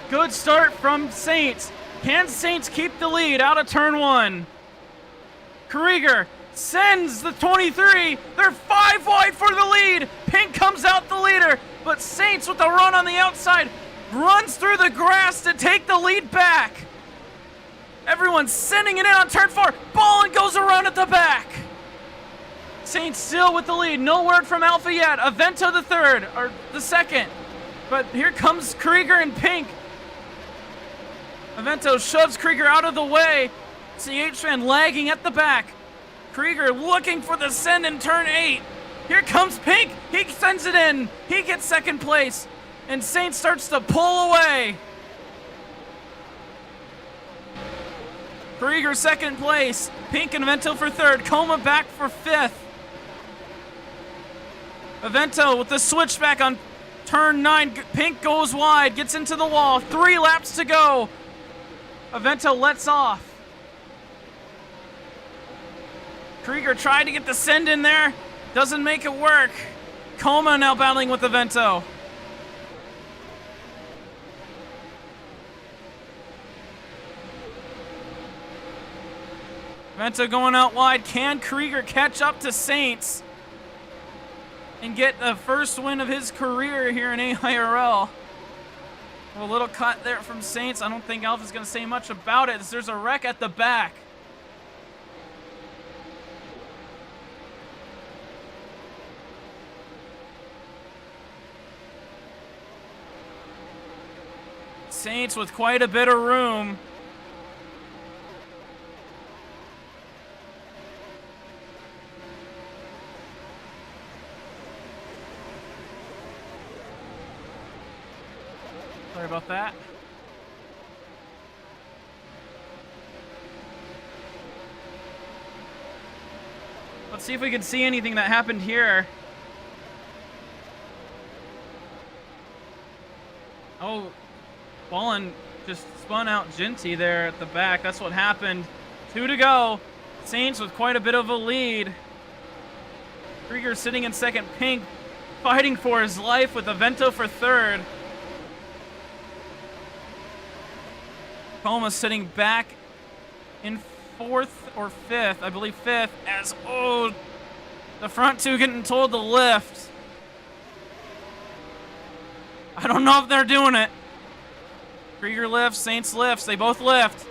Good start from Saints. Can Saints keep the lead out of turn 1? Krieger sends the 23. They're 5 wide for the lead. Pink comes out the leader, but Saints with the run on the outside runs through the grass to take the lead back. Everyone's sending it in on turn 4. Ballin goes around at the back. Saints still with the lead. No word from Alpha yet. Avento the 3rd, or the 2nd. But here comes Krieger and Pink. Avento shoves Krieger out of the way. CH fan lagging at the back. Krieger looking for the send in turn 8. Here comes Pink. He sends it in. He gets 2nd place. And Saints starts to pull away. Krieger 2nd place. Pink and Avento for 3rd. Coma back for 5th. Avento with the switchback on turn 9. Pink goes wide. Gets into the wall. 3 laps to go. Avento lets off. Krieger tried to get the send in there. Doesn't make it work. Coma now battling with Avento. Vento going out wide. Can Krieger catch up to Saints and get the first win of his career here in AIRL? A little cut there from Saints. I don't think Alpha's going to say much about it. There's a wreck at the back. Saints with quite a bit of room. Sorry about that. Let's see if we can see anything that happened here. Oh, Ballin just spun out Ginty there at the back. That's what happened. 2 to go. Saints with quite a bit of a lead. Krieger sitting in second. Pink fighting for his life with Avento for third. Coma sitting back in fourth or fifth, I believe fifth, as, oh, the front two getting told to lift. I don't know if they're doing it. Krieger lifts, Saints lifts, they both lift.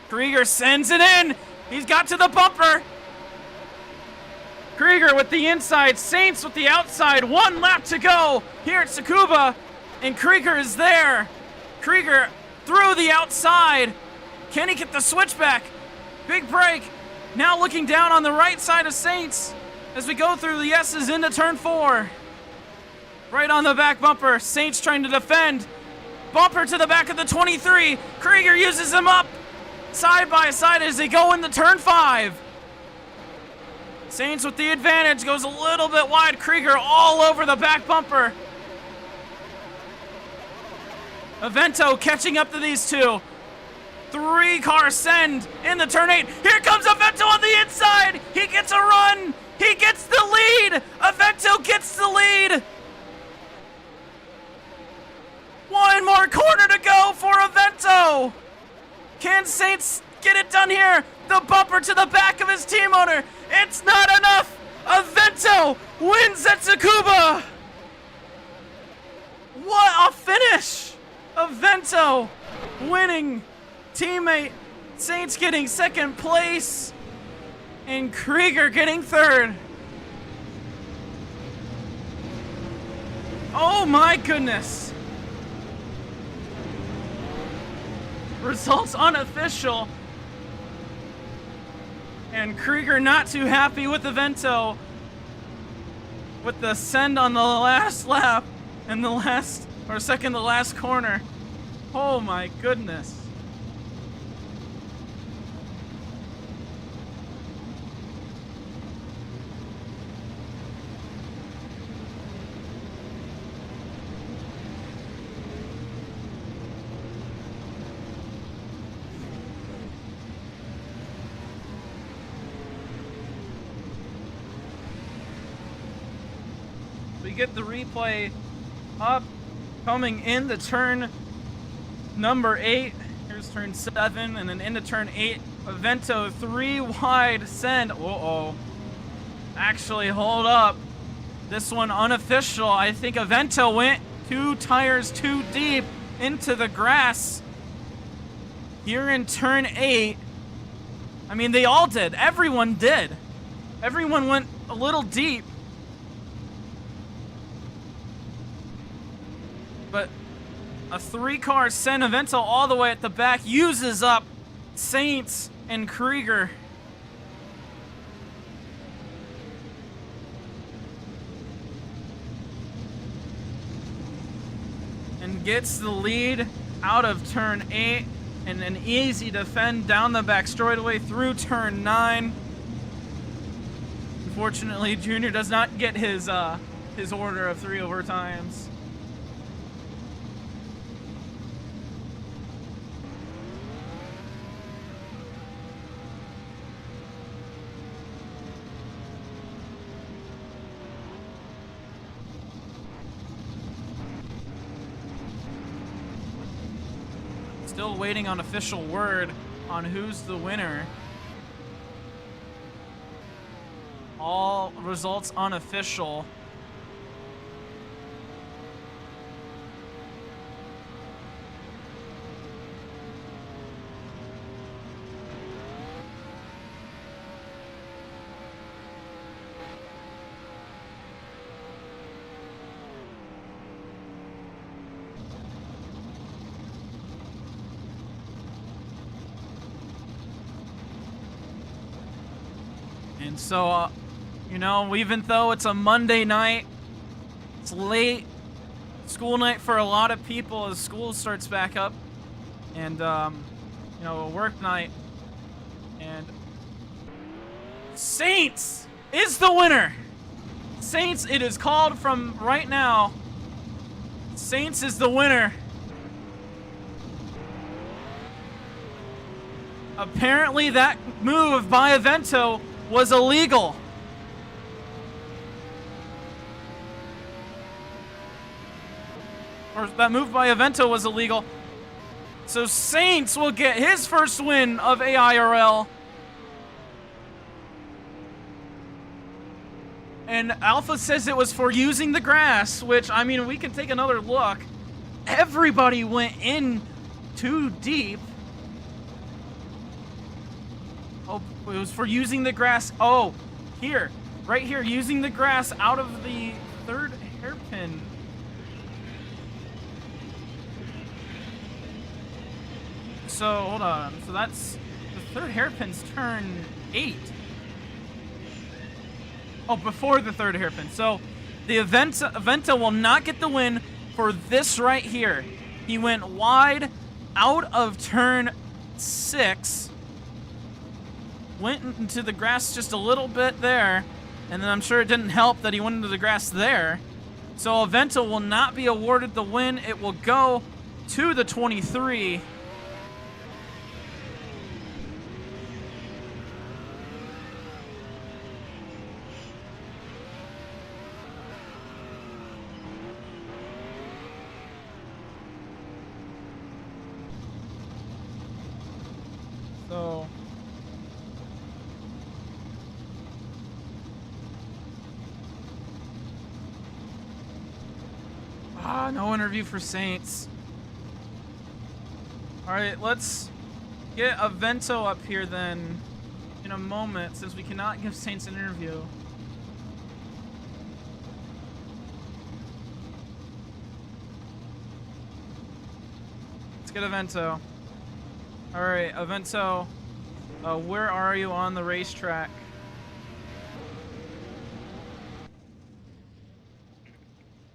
Krieger sends it in. He's got to the bumper. Krieger with the inside, Saints with the outside. 1 lap to go here at Tsukuba, and Krieger is there. Krieger through the outside. Can he get the switchback? Big break. Now looking down on the right side of Saints as we go through the S's into turn 4. Right on the back bumper. Saints trying to defend. Bumper to the back of the 23. Krieger uses him up side by side as they go into turn 5. Saints with the advantage, goes a little bit wide. Krieger all over the back bumper. Avento catching up to these two. 3-car send in the turn 8. Here comes Avento on the inside. He gets a run. He gets the lead. Avento gets the lead. 1 more corner to go for Avento. Can Saints get it done here? The bumper to the back of his team owner. It's not enough. Avento wins at Tsukuba. What a finish. Avento winning. Teammate Saints getting second place. And Krieger getting third. Oh my goodness. Results unofficial. And Krieger not too happy with Avento with the send on the last lap and the last, or second to last corner. Oh my goodness. We get the replay up, coming into turn number 8. Here's turn 7, and then into turn 8. Avento 3 wide send. Uh-oh. Actually, hold up. This one unofficial. I think Avento went 2 tires too deep into the grass here in turn 8. I mean, they all did. Everyone did. Everyone went a little deep. But a 3-car send Avento all the way at the back uses up Saints and Krieger. And gets the lead out of turn 8 and an easy defend down the back straightaway through turn 9. Unfortunately, Junior does not get his order of 3 overtimes. Still waiting on official word on who's the winner. All results unofficial. And so, you know, even though it's a Monday night, it's late, school night for a lot of people as school starts back up, and, you know, a work night, and Saints is the winner! Saints, it is called from right now. Saints is the winner. Apparently that move by Avento was illegal. Or that move by Avento was illegal. So Saints will get his first win of AIRL. And Alpha says it was for using the grass, which, I mean, we can take another look. Everybody went in too deep. Oh, it was for using the grass. Oh, here. Right here, using the grass out of the third hairpin. So, hold on. So that's... The third hairpin's turn 8. Oh, before the third hairpin. So, the Avento will not get the win for this right here. He went wide out of turn 6. Went into the grass just a little bit there, and then I'm sure it didn't help that he went into the grass there. So Avento will not be awarded the win. It will go to the 23. So no interview for Saints. Alright, let's get Avento up here then in a moment, since we cannot give Saints an interview. Let's get Avento. Alright, Avento, where are you on the racetrack?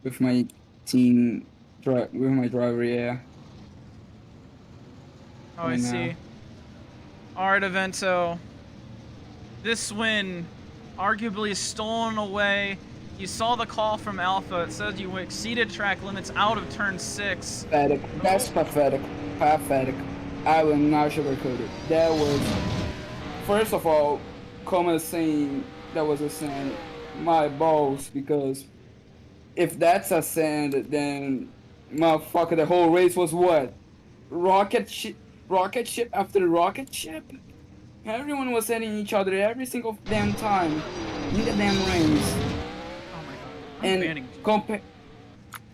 With my team, with my driver, yeah. Oh, I see. Alright, Avento. This win, arguably stolen away. You saw the call from Alpha. It says you exceeded track limits out of turn 6. Pathetic. That's pathetic. Pathetic. I will not sugarcoat it. That was, first of all, Coma saying that was a sin. My balls, because if that's a sand, then motherfucker, the whole race was what? Rocket ship after rocket ship? Everyone was sending each other every single damn time in the damn rings. Oh my god.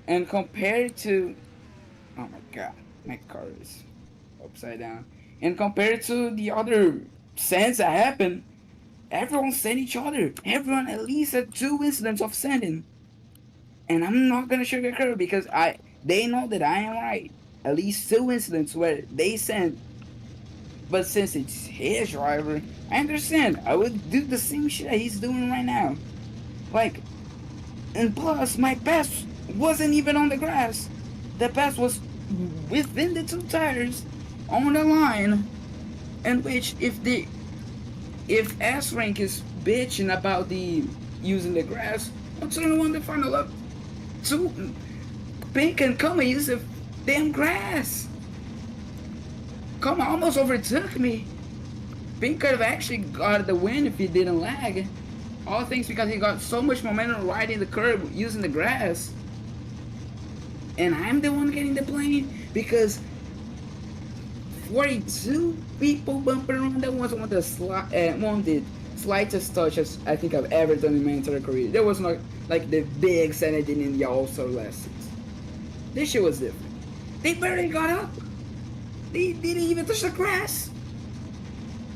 And compared to, oh my god, my car is upside down. And compared to the other sands that happened, everyone sent each other. Everyone at least had 2 incidents of sending. And I'm not gonna sugarcoat because they know that I am right. At least 2 incidents where they sent. But since it's his driver, I understand. I would do the same shit that he's doing right now. Like, and plus, my pass wasn't even on the grass. The pass was within the 2 tires on the line. In which, if S-Rank is bitching about the using the grass, I'm turning on the final lap. 2 Pink and Kama use the damn grass. Kama almost overtook me. Pink could have actually got the win if he didn't lag. All things because he got so much momentum riding the curb using the grass. And I'm the one getting the blame because 42 people bumping around that ones wanted slightest touch as I think I've ever done in my entire career. There was not like the big sand I did in the All-Star last season. This shit was different. They barely got up. They didn't even touch the grass.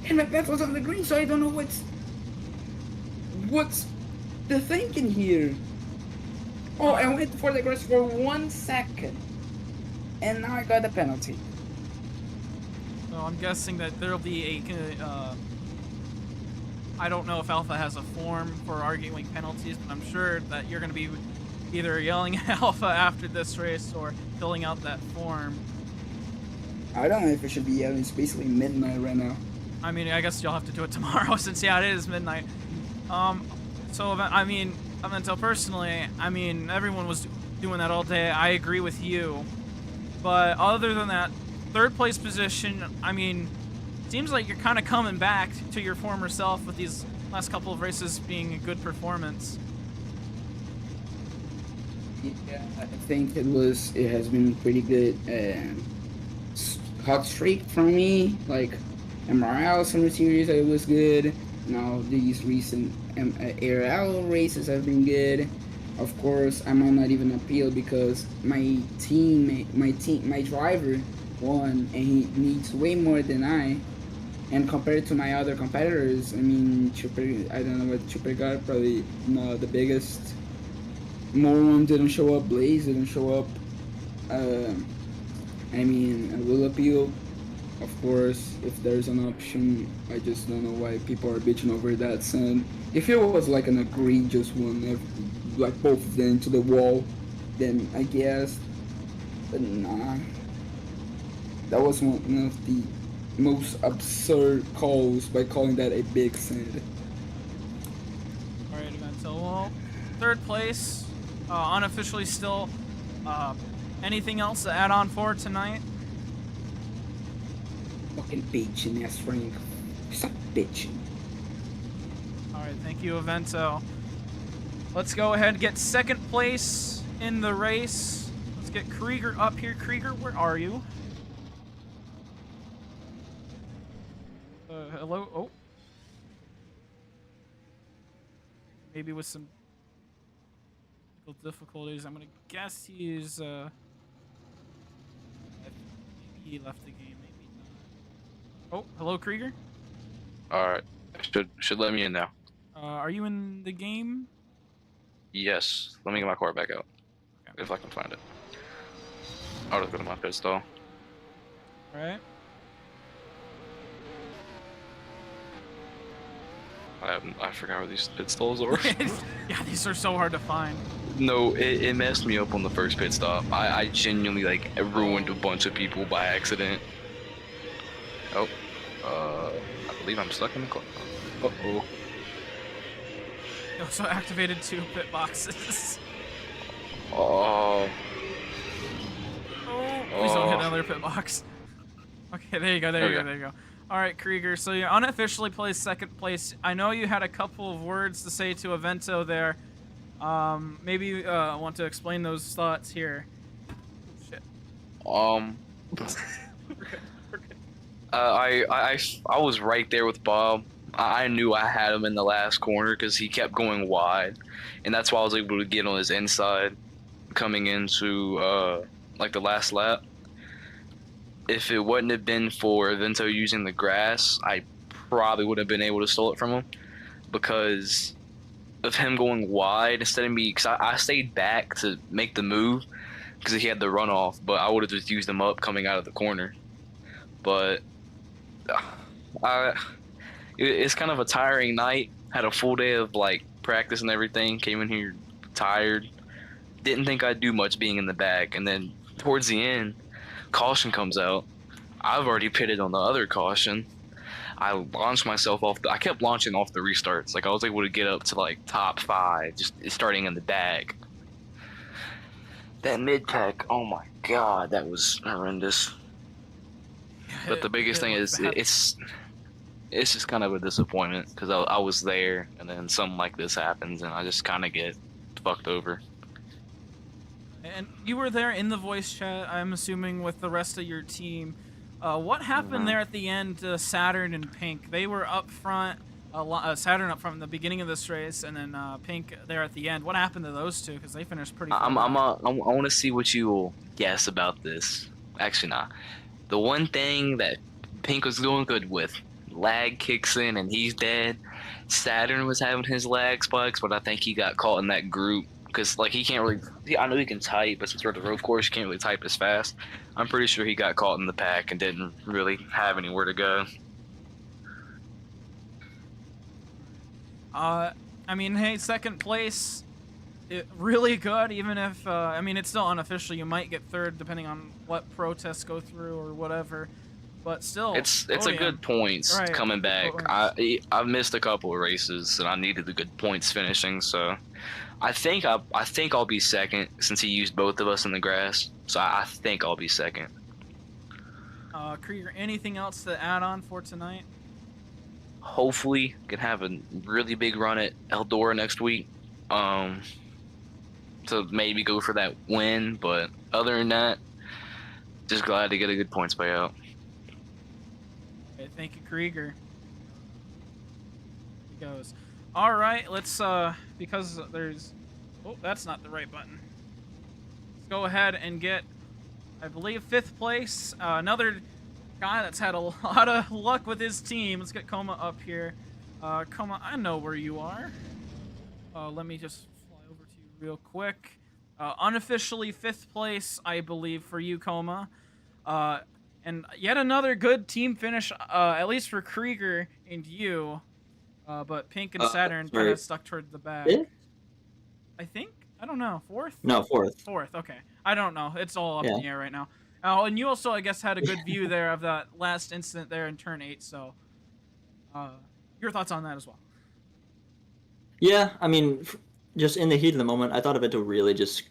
And my path was on the green, so I don't know what's the thinking here. Oh, I went for the grass for 1 second. And now I got the penalty. So I'm guessing that there'll be a. I don't know if Alpha has a form for arguing penalties, but I'm sure that you're going to be either yelling at Alpha after this race or filling out that form. I don't know if it should be yelling. It's basically midnight right now. I mean, I guess you'll have to do it tomorrow since, yeah, it is midnight. So, I mean, Avento, personally, I mean, everyone was doing that all day. I agree with you. But other than that, third place position, I mean, seems like you're kind of coming back to your former self with these last couple of races being a good performance. Yeah, I think it has been pretty good hot streak for me. Like AIRL Summer Series, it was good. Now these recent AIRL races have been good. Of course, I might not even appeal because my driver won, and he needs way more than I. And compared to my other competitors, I mean, I don't know what Chuper got, probably not the biggest. Moron didn't show up, Blaze didn't show up. I mean, I will appeal. Of course, if there's an option, I just don't know why people are bitching over that sand. If it was like an egregious one, like both of them to the wall, then I guess. But nah. That was one of the most absurd calls by calling that a big sand. Alright, Avento. Well, third place, unofficially still. Anything else to add on for tonight? Fucking bitching ass Frank. Stop bitching. Alright, thank you, Avento. Let's go ahead and get second place in the race. Let's get Krieger up here. Krieger, where are you? Hello? Oh. Maybe with some technical difficulties. I'm gonna guess he's, maybe he left the game, maybe not. Oh, hello, Krieger? Alright. Should let me in now. Are you in the game? Yes. Let me get my car back out. Okay. If I can find it. I'll just go to my pit stall. Alright. I forgot where these pit stalls are. Yeah, these are so hard to find. No, it messed me up on the first pit stop. I genuinely like ruined a bunch of people by accident. Oh, I believe I'm stuck in the car. Uh-oh. You also activated 2 pit boxes. Oh. Oh, please don't hit another pit box. Okay, there you go, there you go. Alright, Krieger, so you unofficially placed second place. I know you had a couple of words to say to Avento there. Maybe you want to explain those thoughts here. Shit. I was right there with Bob. I knew I had him in the last corner because he kept going wide, and that's why I was able to get on his inside coming into like the last lap. If it wouldn't have been for Vento using the grass, I probably would have been able to steal it from him because of him going wide instead of me. Because I stayed back to make the move because he had the runoff, but I would have just used him up coming out of the corner. But it's kind of a tiring night. Had a full day of like practice and everything. Came in here tired. Didn't think I'd do much being in the back, and then towards the end, caution comes out. I've already pitted on the other caution. I launched myself off. I kept launching off the restarts. Like I was able to get up to like top 5, just starting in the back. That mid tech, oh my god, that was horrendous. But the biggest thing is it's just kind of a disappointment because I was there, and then something like this happens, and I just kind of get fucked over. And you were there in the voice chat, I'm assuming, with the rest of your team. What happened there at the end to Saturn and Pink? They were up front. Saturn up from the beginning of this race, and then Pink there at the end. What happened to those two? Because they finished pretty far I want to see what you will guess about this. Actually, not. The one thing that Pink was doing good with, lag kicks in and he's dead. Saturn was having his lag spikes, but I think he got caught in that group because like he can't really. I know he can type, but since we're at the road course, he can't really type as fast. I'm pretty sure he got caught in the pack and didn't really have anywhere to go. I mean, hey, second place, really good. Even if I mean, it's still unofficial. You might get third depending on what protests go through or whatever. But still, It's a good points Right, coming good back. points. I've missed a couple of races and I needed the good points finishing, so I think I'll be second since he used both of us in the grass. So I think I'll be second. Krieger, anything else to add on for tonight? Hopefully, can have a really big run at Eldora next week. To maybe go for that win, but other than that, just glad to get a good points payout. Okay, thank you, Krieger. He goes. All right, let's because there's. Oh, that's not the right button. Let's go ahead and get, I believe, 5th place. Another guy that's had a lot of luck with his team. Let's get Coma up here. Coma, I know where you are. Let me just fly over to you real quick. Unofficially 5th place, I believe, for you, Coma. And yet another good team finish, at least for Krieger and you. But Pink and Saturn kind of stuck toward the back. Yeah? I think? I don't know. 4th? No, 4th. 4th, okay. I don't know. It's all up in Yeah. the air right now. Oh, and you also, I guess, had a good view there of that last incident there in turn 8, so your thoughts on that as well. Yeah, I mean, just in the heat of the moment, I thought of it to really just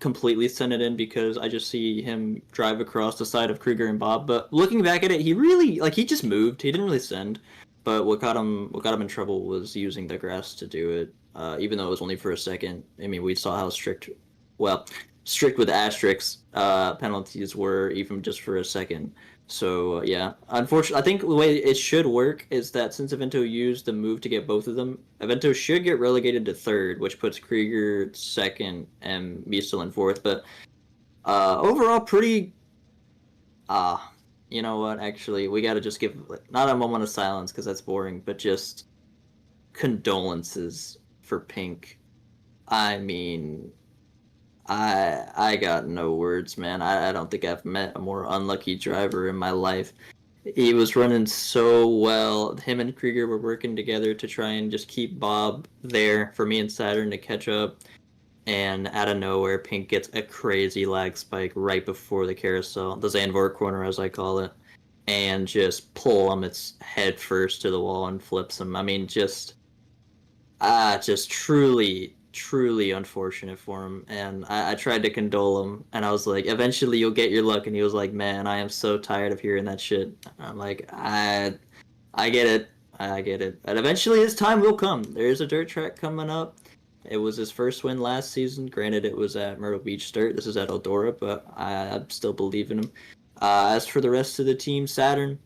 completely send it in because I just see him drive across the side of Krieger and Bob. But looking back at it, he really, like, he just moved. He didn't really send. But what got him in trouble was using the grass to do it, even though it was only for a second. I mean, we saw how strict with asterisks penalties were even just for a second. So yeah, unfortunately, I think the way it should work is that since Avento used the move to get both of them, Avento should get relegated to 3rd, which puts Krieger 2nd and Miesel in 4th. But overall, pretty. You know what? Actually, we got to just give not a moment of silence because that's boring, but just condolences for Pink. I mean, I got no words, man. I don't think I've met a more unlucky driver in my life. He was running so well. Him and Krieger were working together to try and just keep Bob there for me and Saturn to catch up. And out of nowhere, Pink gets a crazy lag spike right before the carousel, the Zandvoort corner as I call it, and just plummets head first to the wall and flips him. I mean, just truly unfortunate for him. And I tried to condole him, and I was like, eventually you'll get your luck. And he was like, man, I am so tired of hearing that shit. And I'm like, I get it. And eventually his time will come. There's a dirt track coming up. It was his first win last season. Granted, it was at Myrtle Beach Dirt. This is at Eldora, but I still believe in him. As for the rest of the team, Saturn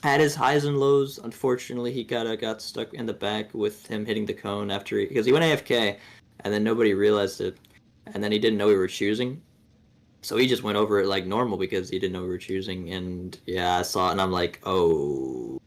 had his highs and lows. Unfortunately, he got stuck in the back with him hitting the cone because he went AFK, and then nobody realized it, and then he didn't know we were choosing, so he just went over it like normal because he didn't know we were choosing. And yeah, I saw it, and I'm like, oh,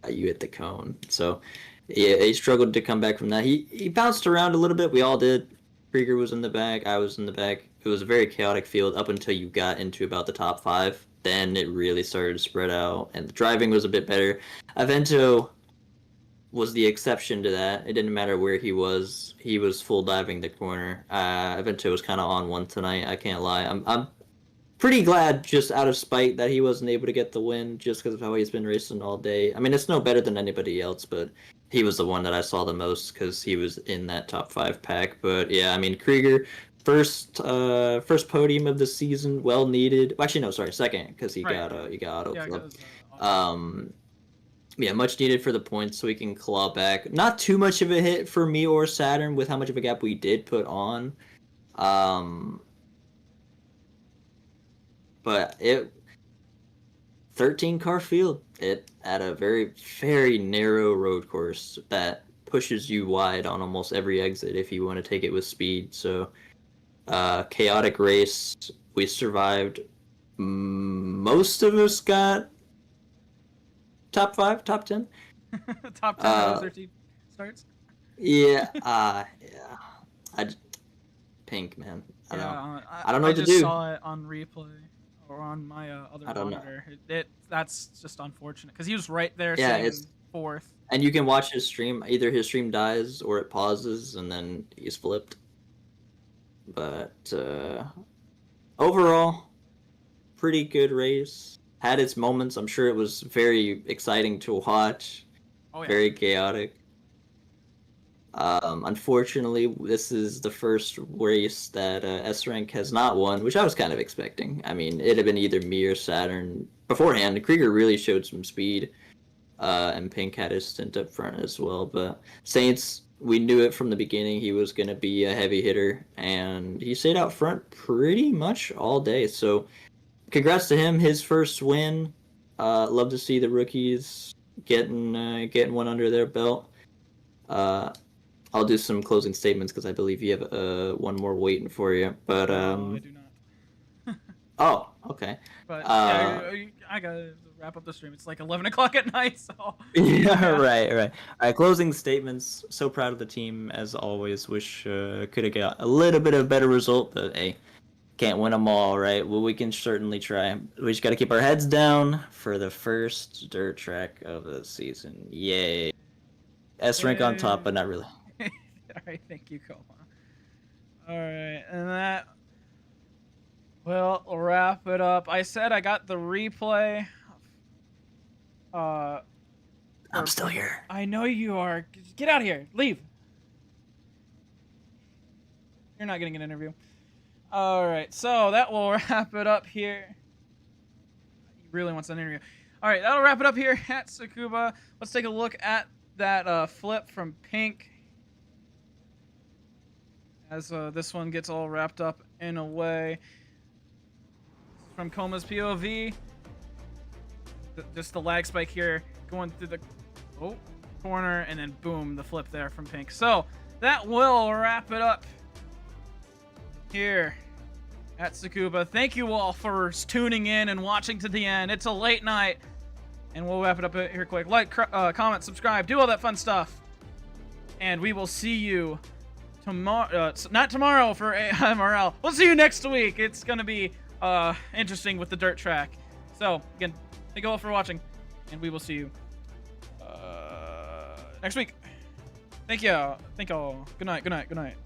you hit the cone. So yeah, he struggled to come back from that. He bounced around a little bit. We all did. Krieger was in the back. I was in the back. It was a very chaotic field up until you got into about the top 5. Then it really started to spread out, and the driving was a bit better. Avento was the exception to that. It didn't matter where he was. He was full diving the corner. Avento was kind of on one tonight. I can't lie. I'm pretty glad, just out of spite, that he wasn't able to get the win just because of how he's been racing all day. I mean, it's no better than anybody else, but he was the one that I saw the most because he was in that top 5 pack. But yeah, I mean, Krieger, first podium of the season, well needed. Well, actually, no, sorry, second because he got auto flip. Yeah, much needed for the points so we can claw back. Not too much of a hit for me or Saturn with how much of a gap we did put on. But 13 car field. It at a very, very narrow road course that pushes you wide on almost every exit if you want to take it with speed. So, chaotic race. We survived. Most of us got top 5, top 10. Top 10 out of 13 starts. Yeah, yeah. Pink, man. I don't know. I don't know what to just do. saw it on replay or on my other I don't know. monitor. That's just unfortunate because he was right there Yeah, sitting it's- fourth. And you can watch his stream. Either his stream dies or it pauses, and then he's flipped. But overall, pretty good race. Had its moments. I'm sure it was very exciting to watch. Oh yeah. Very chaotic. Unfortunately, this is the first race that S Rank has not won, which I was kind of expecting. I mean, it'd have been either me or Saturn beforehand. Krieger really showed some speed, and Pink had his stint up front as well. But Saints, we knew it from the beginning. He was going to be a heavy hitter, and he stayed out front pretty much all day. So, congrats to him, his first win. Love to see the rookies getting one under their belt. I'll do some closing statements because I believe you have one more waiting for you. But No, I do not. oh, okay. But yeah, I gotta wrap up the stream. It's like 11 o'clock at night, so. Yeah, right. All right, closing statements. So proud of the team as always. Wish could have got a little bit of a better result, but hey, can't win them all, right? Well, we can certainly try. We just got to keep our heads down for the first dirt track of the season. Yay! S rank on top, but not really. All right, thank you, Koma. All right, and that will wrap it up. I said I got the replay. I'm still here. I know you are. Get out of here. Leave. You're not getting an interview. All right, so that will wrap it up here. He really wants an interview. All right, that'll wrap it up here at Tsukuba. Let's take a look at that flip from Pink. As this one gets all wrapped up in a way. From Koma's POV. Just the lag spike here going through the corner, and then boom, the flip there from Pink. So that will wrap it up here at Tsukuba. Thank you all for tuning in and watching to the end. It's a late night, and we'll wrap it up here quick. Like, comment, subscribe, do all that fun stuff. And we will see you tomorrow. Not tomorrow for AIRL. We'll see you next week. It's going to be interesting with the dirt track. So, again, thank you all for watching, and we will see you next week. Thank you all. Good night. Good night. Good night.